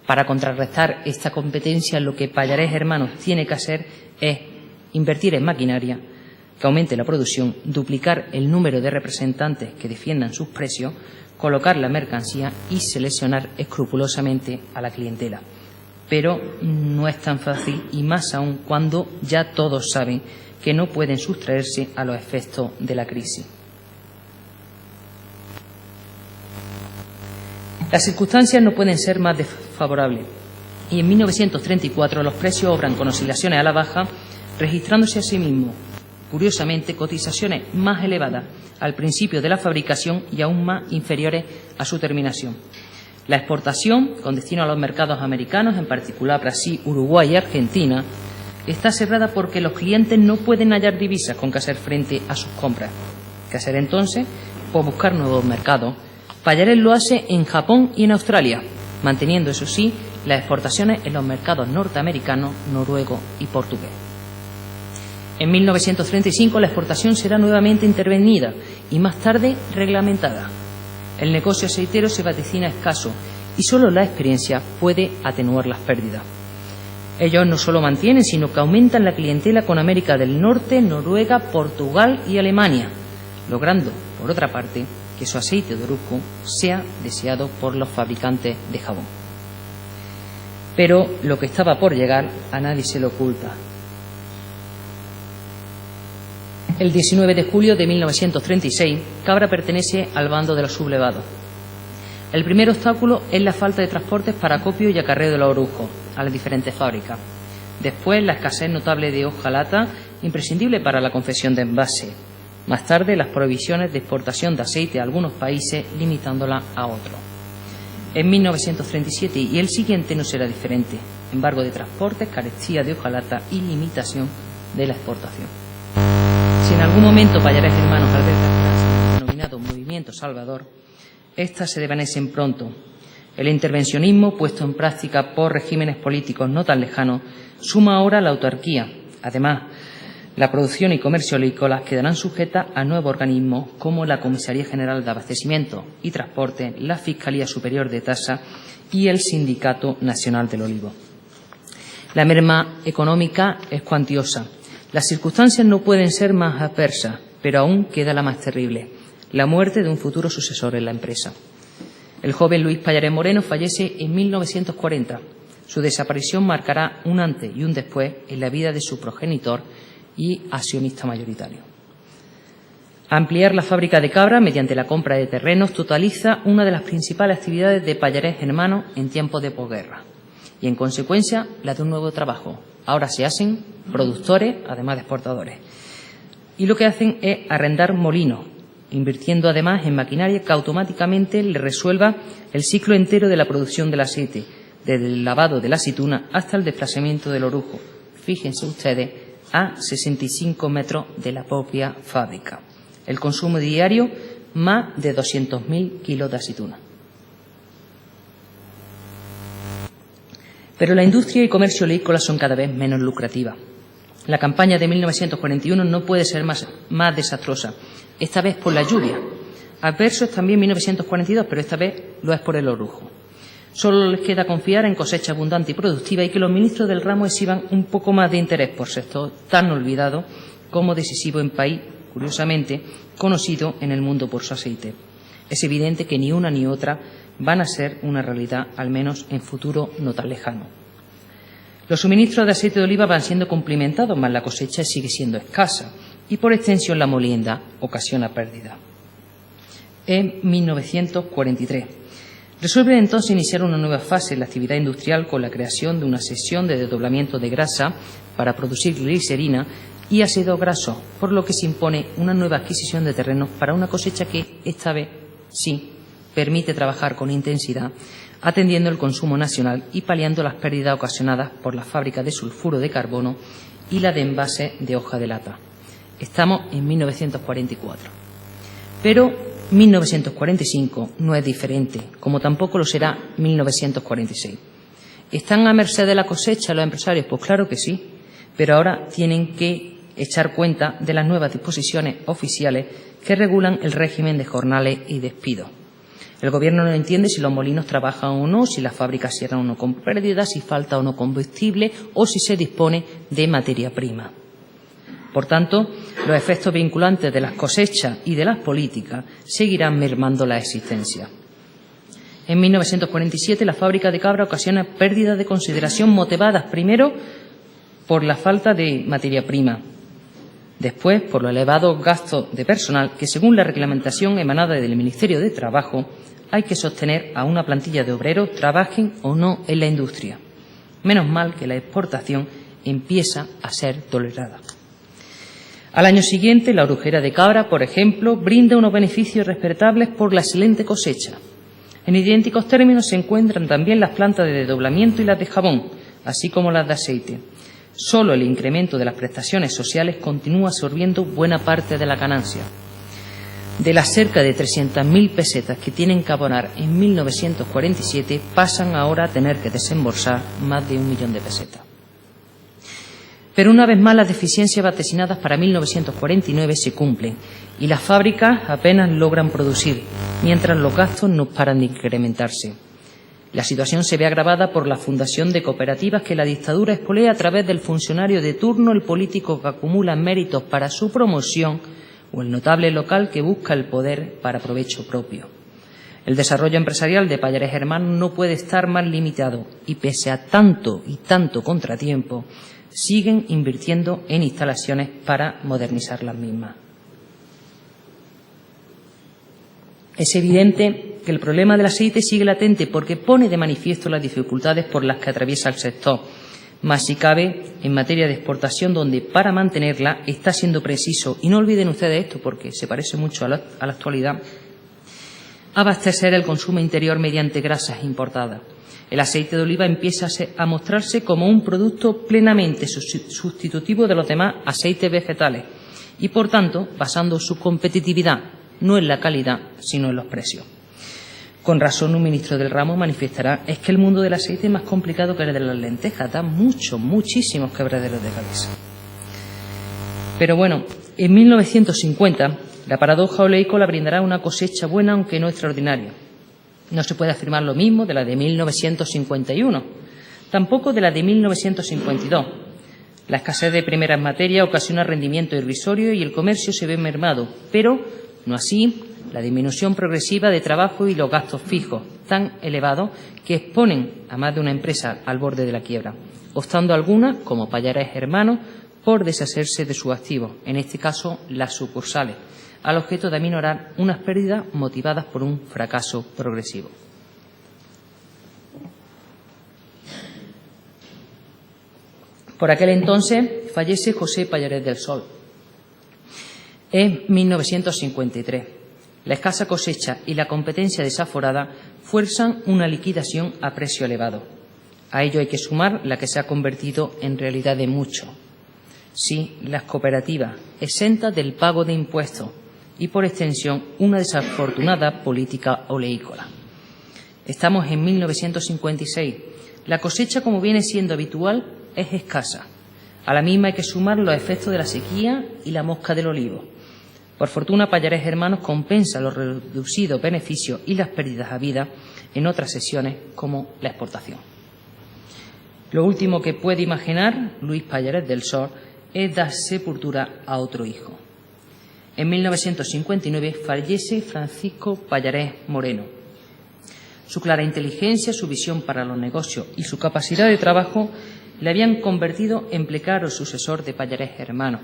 Para contrarrestar esta competencia, lo que Pallarés Hermanos tiene que hacer es invertir en maquinaria que aumente la producción, duplicar el número de representantes que defiendan sus precios, colocar la mercancía y seleccionar escrupulosamente a la clientela. Pero no es tan fácil y más aún cuando ya todos saben que no pueden sustraerse a los efectos de la crisis. Las circunstancias no pueden ser más desfavorables y en 1934 los precios obran con oscilaciones a la baja, registrándose asimismo curiosamente, cotizaciones más elevadas al principio de la fabricación y aún más inferiores a su terminación. La exportación, con destino a los mercados americanos, en particular Brasil, Uruguay y Argentina, está cerrada porque los clientes no pueden hallar divisas con que hacer frente a sus compras. ¿Qué hacer entonces? Pues buscar nuevos mercados. Pallares lo hace en Japón y en Australia, manteniendo, eso sí, las exportaciones en los mercados norteamericanos, noruego y portugués. En 1935 la exportación será nuevamente intervenida y más tarde reglamentada. El negocio aceitero se vaticina escaso y solo la experiencia puede atenuar las pérdidas. Ellos no solo mantienen, sino que aumentan la clientela con América del Norte, Noruega, Portugal y Alemania, logrando, por otra parte, que su aceite de orujo sea deseado por los fabricantes de jabón. Pero lo que estaba por llegar a nadie se lo oculta. El 19 de julio de 1936, Cabra pertenece al bando de los sublevados. El primer obstáculo es la falta de transportes para acopio y acarreo de los orujos a las diferentes fábricas. Después, la escasez notable de hojalata, imprescindible para la confección de envase. Más tarde, las prohibiciones de exportación de aceite a algunos países, limitándola a otros. En 1937 y el siguiente no será diferente. Embargo de transportes, carestía de hojalata y limitación de la exportación. Si en algún momento Pallares Hermanos alberga el denominado Movimiento Salvador, estas se desvanecen pronto. El intervencionismo, puesto en práctica por regímenes políticos no tan lejanos, suma ahora la autarquía. Además, la producción y comercio olícolas quedarán sujetas a nuevos organismos como la Comisaría General de Abastecimiento y Transporte, la Fiscalía Superior de Tasa y el Sindicato Nacional del Olivo. La merma económica es cuantiosa. Las circunstancias no pueden ser más adversas, pero aún queda la más terrible: la muerte de un futuro sucesor en la empresa. El joven Luis Pallares Moreno fallece en 1940. Su desaparición marcará un antes y un después en la vida de su progenitor y accionista mayoritario. Ampliar la fábrica de Cabra mediante la compra de terrenos totaliza una de las principales actividades de Pallares Hermanos en tiempos de posguerra y, en consecuencia, la de un nuevo trabajo. Ahora se hacen productores, además de exportadores. Y lo que hacen es arrendar molinos, invirtiendo además en maquinaria que automáticamente le resuelva el ciclo entero de la producción del aceite, desde el lavado de la aceituna hasta el desplazamiento del orujo. Fíjense ustedes, a 65 metros de la propia fábrica. El consumo diario, más de 200.000 kilos de aceituna. Pero la industria y comercio oleícola son cada vez menos lucrativas. La campaña de 1941 no puede ser más desastrosa, esta vez por la lluvia. Adverso es también 1942, pero esta vez lo es por el orujo. Solo les queda confiar en cosecha abundante y productiva y que los ministros del ramo exhiban un poco más de interés por sector tan olvidado como decisivo en país, curiosamente, conocido en el mundo por su aceite. Es evidente que ni una ni otra van a ser una realidad, al menos en futuro no tan lejano. Los suministros de aceite de oliva van siendo cumplimentados, mas la cosecha sigue siendo escasa y, por extensión, la molienda ocasiona pérdida. En 1943 resuelve entonces iniciar una nueva fase en la actividad industrial con la creación de una sección de desdoblamiento de grasa para producir glicerina y ácido graso, por lo que se impone una nueva adquisición de terrenos para una cosecha que, esta vez, sí, permite trabajar con intensidad, atendiendo el consumo nacional y paliando las pérdidas ocasionadas por la fábrica de sulfuro de carbono y la de envase de hoja de lata. Estamos en 1944. Pero 1945 no es diferente, como tampoco lo será 1946. ¿Están a merced de la cosecha los empresarios? Pues claro que sí, pero ahora tienen que echar cuenta de las nuevas disposiciones oficiales que regulan el régimen de jornales y despidos. El Gobierno no entiende si los molinos trabajan o no, si las fábricas cierran o no con pérdidas, si falta o no combustible o si se dispone de materia prima. Por tanto, los efectos vinculantes de las cosechas y de las políticas seguirán mermando la existencia. En 1947, la fábrica de Cabra ocasiona pérdidas de consideración motivadas primero por la falta de materia prima, después por los elevados gastos de personal que, según la reglamentación emanada del Ministerio de Trabajo, hay que sostener a una plantilla de obreros, trabajen o no en la industria. Menos mal que la exportación empieza a ser tolerada. Al año siguiente, la orujera de Cabra, por ejemplo, brinda unos beneficios respetables por la excelente cosecha. En idénticos términos se encuentran también las plantas de desdoblamiento y las de jabón, así como las de aceite. Solo el incremento de las prestaciones sociales continúa absorbiendo buena parte de la ganancia. De las cerca de 300.000 pesetas que tienen que abonar en 1947, pasan ahora a tener que desembolsar más de 1 millón de pesetas. Pero una vez más las deficiencias vaticinadas para 1949 se cumplen y las fábricas apenas logran producir, mientras los gastos no paran de incrementarse. La situación se ve agravada por la fundación de cooperativas que la dictadura espolea a través del funcionario de turno, el político que acumula méritos para su promoción o el notable local que busca el poder para provecho propio. El desarrollo empresarial de Pallares Hermanos no puede estar más limitado y, pese a tanto y tanto contratiempo, siguen invirtiendo en instalaciones para modernizar las mismas. Es evidente que el problema del aceite sigue latente porque pone de manifiesto las dificultades por las que atraviesa el sector, más si cabe en materia de exportación, donde para mantenerla está siendo preciso, y no olviden ustedes esto porque se parece mucho a la actualidad, abastecer el consumo interior mediante grasas importadas. El aceite de oliva empieza a mostrarse como un producto plenamente sustitutivo de los demás aceites vegetales y, por tanto, basando su competitividad no en la calidad, sino en los precios. Con razón, un ministro del ramo manifestará: es que el mundo del aceite es más complicado que el de las lentejas, da muchísimos quebraderos de cabeza. Pero bueno, en 1950 la paradoja oleícola brindará una cosecha buena, aunque no extraordinaria. No se puede afirmar lo mismo de la de 1951, tampoco de la de 1952. La escasez de primeras materias ocasiona rendimiento irrisorio y el comercio se ve mermado, pero no así la disminución progresiva de trabajo y los gastos fijos, tan elevados que exponen a más de una empresa al borde de la quiebra, optando algunas, como Pallares Hermanos, por deshacerse de sus activos, en este caso las sucursales, al objeto de aminorar unas pérdidas motivadas por un fracaso progresivo. Por aquel entonces fallece José Pallares del Sol. Es 1953. La escasa cosecha y la competencia desaforada fuerzan una liquidación a precio elevado. A ello hay que sumar la que se ha convertido en realidad de mucho. Sí, las cooperativas, exentas del pago de impuestos y, por extensión, una desafortunada política oleícola. Estamos en 1956. La cosecha, como viene siendo habitual, es escasa. A la misma hay que sumar los efectos de la sequía y la mosca del olivo. Por fortuna, Pallares Hermanos compensa los reducidos beneficios y las pérdidas habidas en otras sesiones, como la exportación. Lo último que puede imaginar Luis Pallares del Sol es dar sepultura a otro hijo. En 1959 fallece Francisco Pallares Moreno. Su clara inteligencia, su visión para los negocios y su capacidad de trabajo le habían convertido en plegario sucesor de Pallares Hermanos.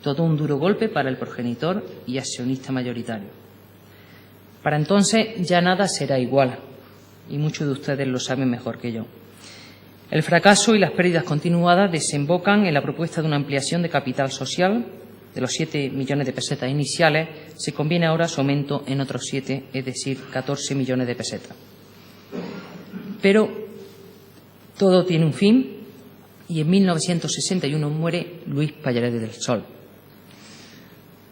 Todo un duro golpe para el progenitor y accionista mayoritario. Para entonces ya nada será igual, y muchos de ustedes lo saben mejor que yo. El fracaso y las pérdidas continuadas desembocan en la propuesta de una ampliación de capital social. De los 7 millones de pesetas iniciales, se conviene ahora su aumento en otros 7, es decir, 14 millones de pesetas. Pero todo tiene un fin y en 1961 muere Luis Pallares del Sol.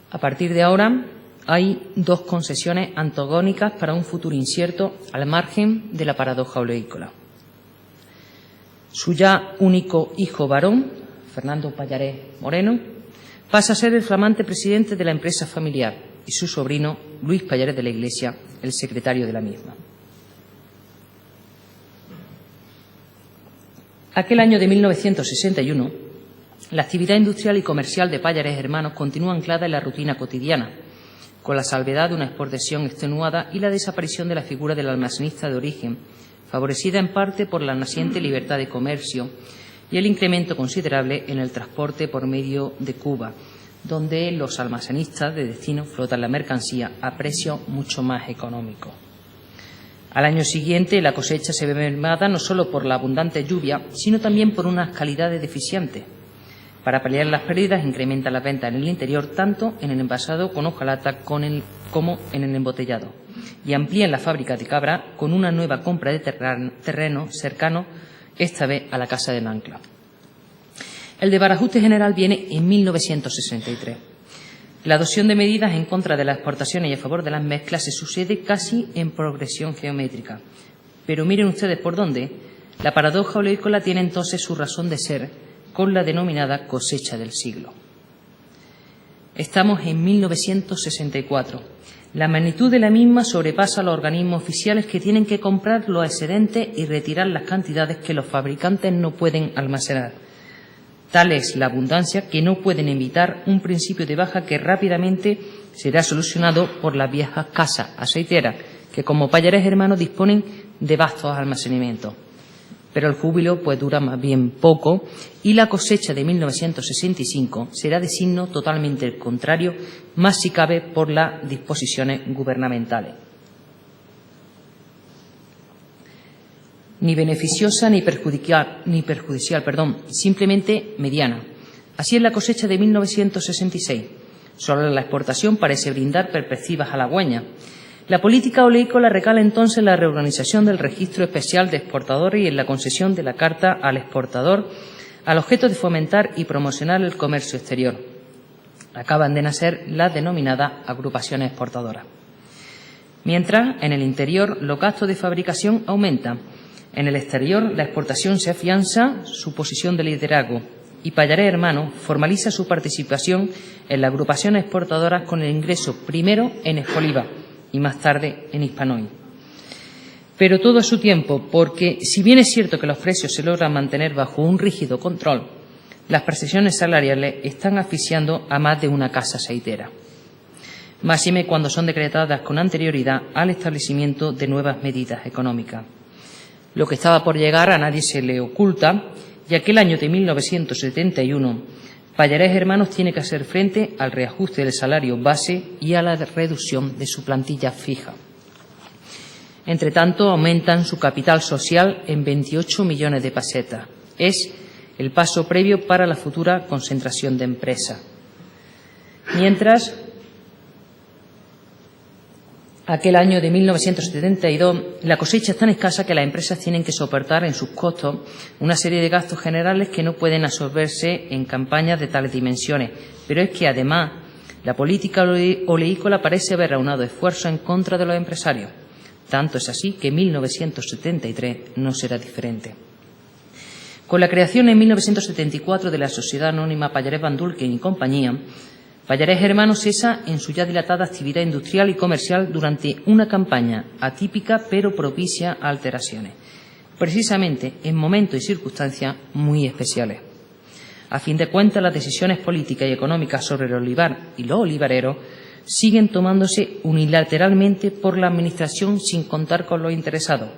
A partir de ahora hay dos concesiones antagónicas para un futuro incierto al margen de la paradoja oleícola. Su ya único hijo varón, Fernando Pallares Moreno, pasa a ser el flamante presidente de la empresa familiar y su sobrino, Luis Pallares de la Iglesia, el secretario de la misma. Aquel año de 1961, la actividad industrial y comercial de Pallares Hermanos continúa anclada en la rutina cotidiana, con la salvedad de una exportación extenuada y la desaparición de la figura del almacenista de origen, favorecida en parte por la naciente libertad de comercio y el incremento considerable en el transporte por medio de Cuba, donde los almacenistas de destino flotan la mercancía a precio mucho más económico. Al año siguiente, la cosecha se ve mermada no solo por la abundante lluvia, sino también por unas calidades deficientes. Para paliar las pérdidas, incrementan las ventas en el interior, tanto en el envasado con hojalata como en el embotellado. Y amplían la fábrica de Cabra con una nueva compra de terreno cercano, esta vez a la Casa del Ancla. El desbarajuste general viene en 1963. La adopción de medidas en contra de las exportaciones y a favor de las mezclas se sucede casi en progresión geométrica. Pero miren ustedes por dónde. La paradoja oleícola tiene entonces su razón de ser con la denominada cosecha del siglo. Estamos en 1964. La magnitud de la misma sobrepasa a los organismos oficiales que tienen que comprar los excedentes y retirar las cantidades que los fabricantes no pueden almacenar. Tal es la abundancia que no pueden evitar un principio de baja que rápidamente será solucionado por las viejas casas aceiteras, que como Pallares Hermanos disponen de vastos almacenamientos. Pero el júbilo pues dura más bien poco y la cosecha de 1965 será de signo totalmente contrario, más si cabe por las disposiciones gubernamentales. Ni beneficiosa ni perjudicial, simplemente mediana. Así es la cosecha de 1966. Solo la exportación parece brindar perspectivas halagüeñas. La política oleícola recala entonces en la reorganización del registro especial de exportadores y en la concesión de la carta al exportador al objeto de fomentar y promocionar el comercio exterior. Acaban de nacer las denominadas agrupaciones exportadoras. Mientras, en el interior, los gastos de fabricación aumentan. En el exterior, la exportación se afianza su posición de liderazgo y Pallares Hermanos formaliza su participación en las agrupaciones exportadoras con el ingreso primero en Espoliva y más tarde en Hispanoil. Pero todo a su tiempo, porque si bien es cierto que los precios se logran mantener bajo un rígido control, las prestaciones salariales están asfixiando a más de una casa aceitera. Máxime cuando son decretadas con anterioridad al establecimiento de nuevas medidas económicas. Lo que estaba por llegar a nadie se le oculta, y aquel año de 1971, Pallares Hermanos tiene que hacer frente al reajuste del salario base y a la reducción de su plantilla fija. Entre tanto, aumentan su capital social en 28 millones de pesetas. Es el paso previo para la futura concentración de empresas. Mientras, aquel año de 1972, la cosecha es tan escasa que las empresas tienen que soportar en sus costos una serie de gastos generales que no pueden absorberse en campañas de tales dimensiones. Pero es que, además, la política oleícola parece haber aunado esfuerzos en contra de los empresarios. Tanto es así que en 1973 no será diferente. Con la creación en 1974 de la Sociedad Anónima Pallares Van Dulken y compañía, Pallares Hermanos cesa en su ya dilatada actividad industrial y comercial durante una campaña atípica pero propicia a alteraciones, precisamente en momentos y circunstancias muy especiales. A fin de cuentas, las decisiones políticas y económicas sobre el olivar y los olivareros siguen tomándose unilateralmente por la Administración sin contar con los interesados.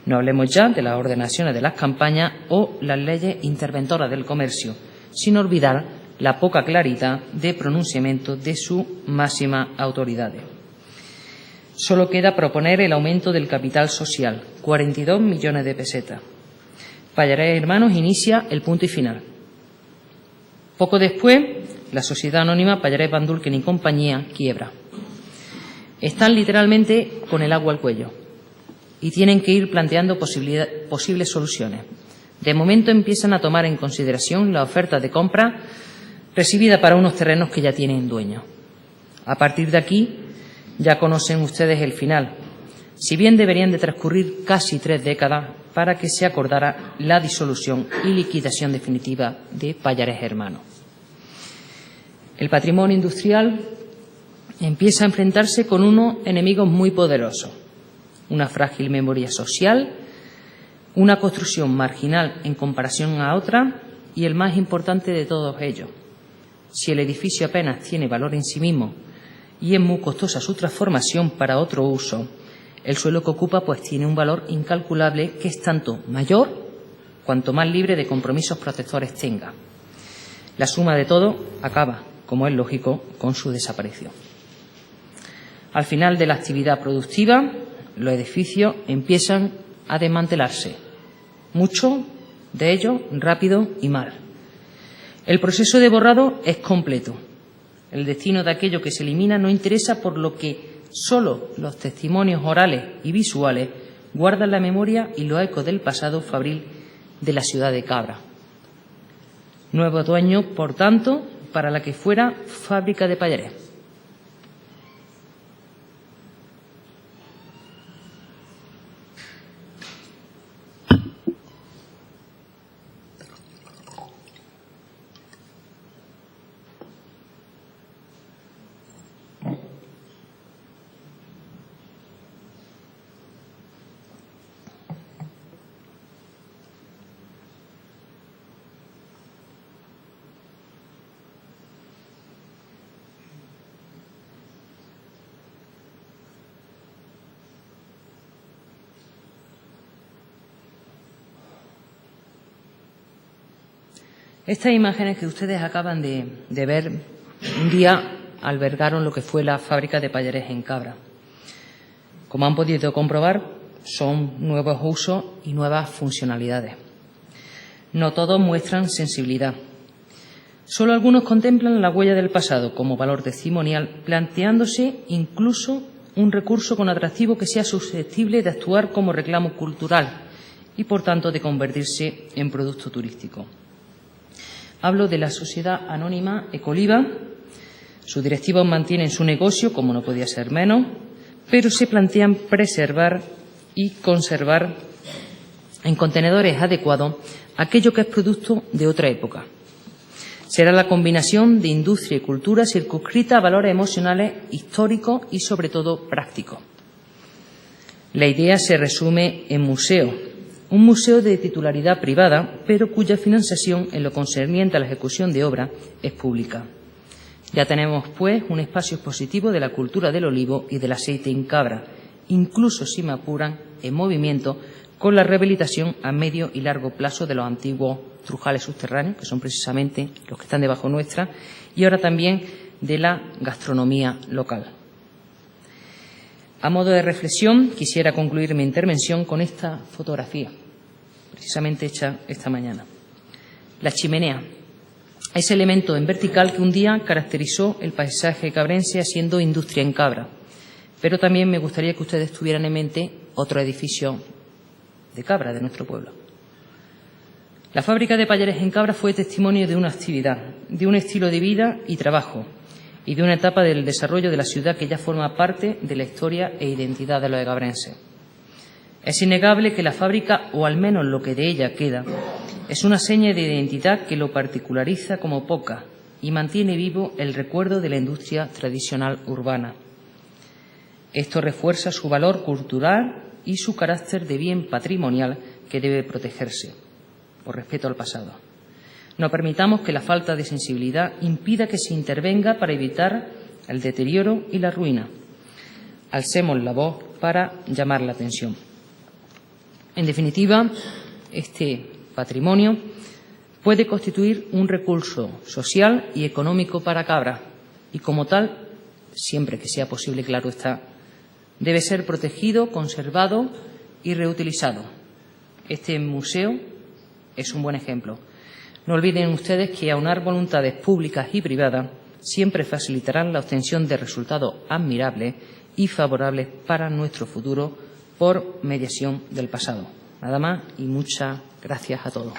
No hablemos ya de las ordenaciones de las campañas o las leyes interventoras del comercio, sin olvidar la poca claridad de pronunciamiento de sus máximas autoridades. Solo queda proponer el aumento del capital social, 42 millones de pesetas. Pallares Hermanos inicia el punto y final. Poco después, la Sociedad Anónima Pallares Van Dulken y compañía quiebra. Están literalmente con el agua al cuello y tienen que ir planteando posibles soluciones. De momento empiezan a tomar en consideración la oferta de compra recibida para unos terrenos que ya tienen dueño. A partir de aquí ya conocen ustedes el final, si bien deberían de transcurrir casi 3 décadas para que se acordara la disolución y liquidación definitiva de Pallares Hermanos. El patrimonio industrial empieza a enfrentarse con unos enemigos muy poderosos, una frágil memoria social, una construcción marginal en comparación a otra y el más importante de todos ellos. Si el edificio apenas tiene valor en sí mismo y es muy costosa su transformación para otro uso, el suelo que ocupa pues tiene un valor incalculable que es tanto mayor cuanto más libre de compromisos protectores tenga. La suma de todo acaba, como es lógico, con su desaparición. Al final de la actividad productiva, los edificios empiezan a desmantelarse, mucho de ello rápido y mal. El proceso de borrado es completo. El destino de aquello que se elimina no interesa, por lo que solo los testimonios orales y visuales guardan la memoria y los ecos del pasado fabril de la ciudad de Cabra. Nuevo dueño, por tanto, para la que fuera fábrica de Pallarés. Estas imágenes que ustedes acaban de ver, un día albergaron lo que fue la fábrica de Pallarés en Cabra. Como han podido comprobar, son nuevos usos y nuevas funcionalidades. No todos muestran sensibilidad. Solo algunos contemplan la huella del pasado como valor testimonial, planteándose incluso un recurso con atractivo que sea susceptible de actuar como reclamo cultural y, por tanto, de convertirse en producto turístico. Hablo de la sociedad anónima Ecoliva. Sus directivos mantienen su negocio, como no podía ser menos, pero se plantean preservar y conservar en contenedores adecuados aquello que es producto de otra época. Será la combinación de industria y cultura circunscrita a valores emocionales, históricos y, sobre todo, prácticos. La idea se resume en museo. Un museo de titularidad privada, pero cuya financiación en lo concerniente a la ejecución de obra es pública. Ya tenemos, pues, un espacio expositivo de la cultura del olivo y del aceite en Cabra, incluso, si me apuran, en movimiento con la rehabilitación a medio y largo plazo de los antiguos trujales subterráneos, que son precisamente los que están debajo nuestra, y ahora también de la gastronomía local. A modo de reflexión, quisiera concluir mi intervención con esta fotografía, precisamente hecha esta mañana. La chimenea, ese elemento en vertical que un día caracterizó el paisaje cabrense haciendo industria en Cabra. Pero también me gustaría que ustedes tuvieran en mente otro edificio de Cabra, de nuestro pueblo. La fábrica de Pallarés en Cabra fue testimonio de una actividad, de un estilo de vida y trabajo, y de una etapa del desarrollo de la ciudad que ya forma parte de la historia e identidad de los cabrenses. Es innegable que la fábrica, o al menos lo que de ella queda, es una seña de identidad que lo particulariza como poca y mantiene vivo el recuerdo de la industria tradicional urbana. Esto refuerza su valor cultural y su carácter de bien patrimonial que debe protegerse, por respeto al pasado. No permitamos que la falta de sensibilidad impida que se intervenga para evitar el deterioro y la ruina. Alcemos la voz para llamar la atención. En definitiva, este patrimonio puede constituir un recurso social y económico para Cabra y, como tal, siempre que sea posible, claro está, debe ser protegido, conservado y reutilizado. Este museo es un buen ejemplo. No olviden ustedes que aunar voluntades públicas y privadas siempre facilitarán la obtención de resultados admirables y favorables para nuestro futuro por mediación del pasado. Nada más y muchas gracias a todos.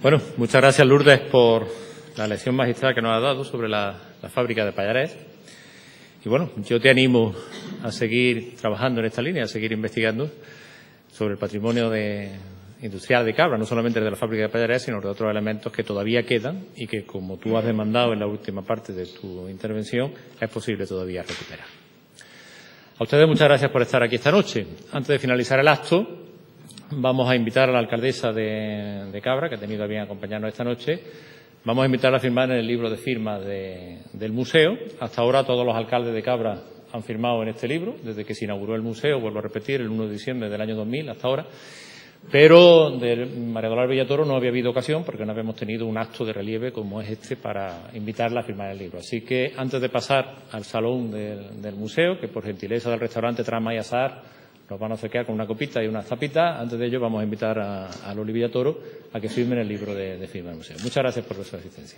Bueno, muchas gracias, Lourdes, por la lección magistral que nos ha dado sobre la fábrica de Pallarés. Y bueno, yo te animo a seguir trabajando en esta línea, a seguir investigando sobre el patrimonio industrial de Cabra, no solamente de la fábrica de Pallarés, sino de otros elementos que todavía quedan y que, como tú has demandado en la última parte de tu intervención, es posible todavía recuperar. A ustedes muchas gracias por estar aquí esta noche. Antes de finalizar el acto, vamos a invitar a la alcaldesa de Cabra, que ha tenido a bien acompañarnos esta noche. Vamos a invitarla a firmar en el libro de firmas del museo. Hasta ahora todos los alcaldes de Cabra han firmado en este libro, desde que se inauguró el museo, vuelvo a repetir, el 1 de diciembre del año 2000 hasta ahora. Pero de María Dolores Villatoro no había habido ocasión porque no habíamos tenido un acto de relieve como es este para invitarla a firmar el libro. Así que antes de pasar al salón del museo, que por gentileza del restaurante Trama y Azahar nos van a obsequiar con una copita y unas tapitas, antes de ello vamos a invitar a Loli Villatoro a que firmen el libro de firma del museo. Muchas gracias por su asistencia.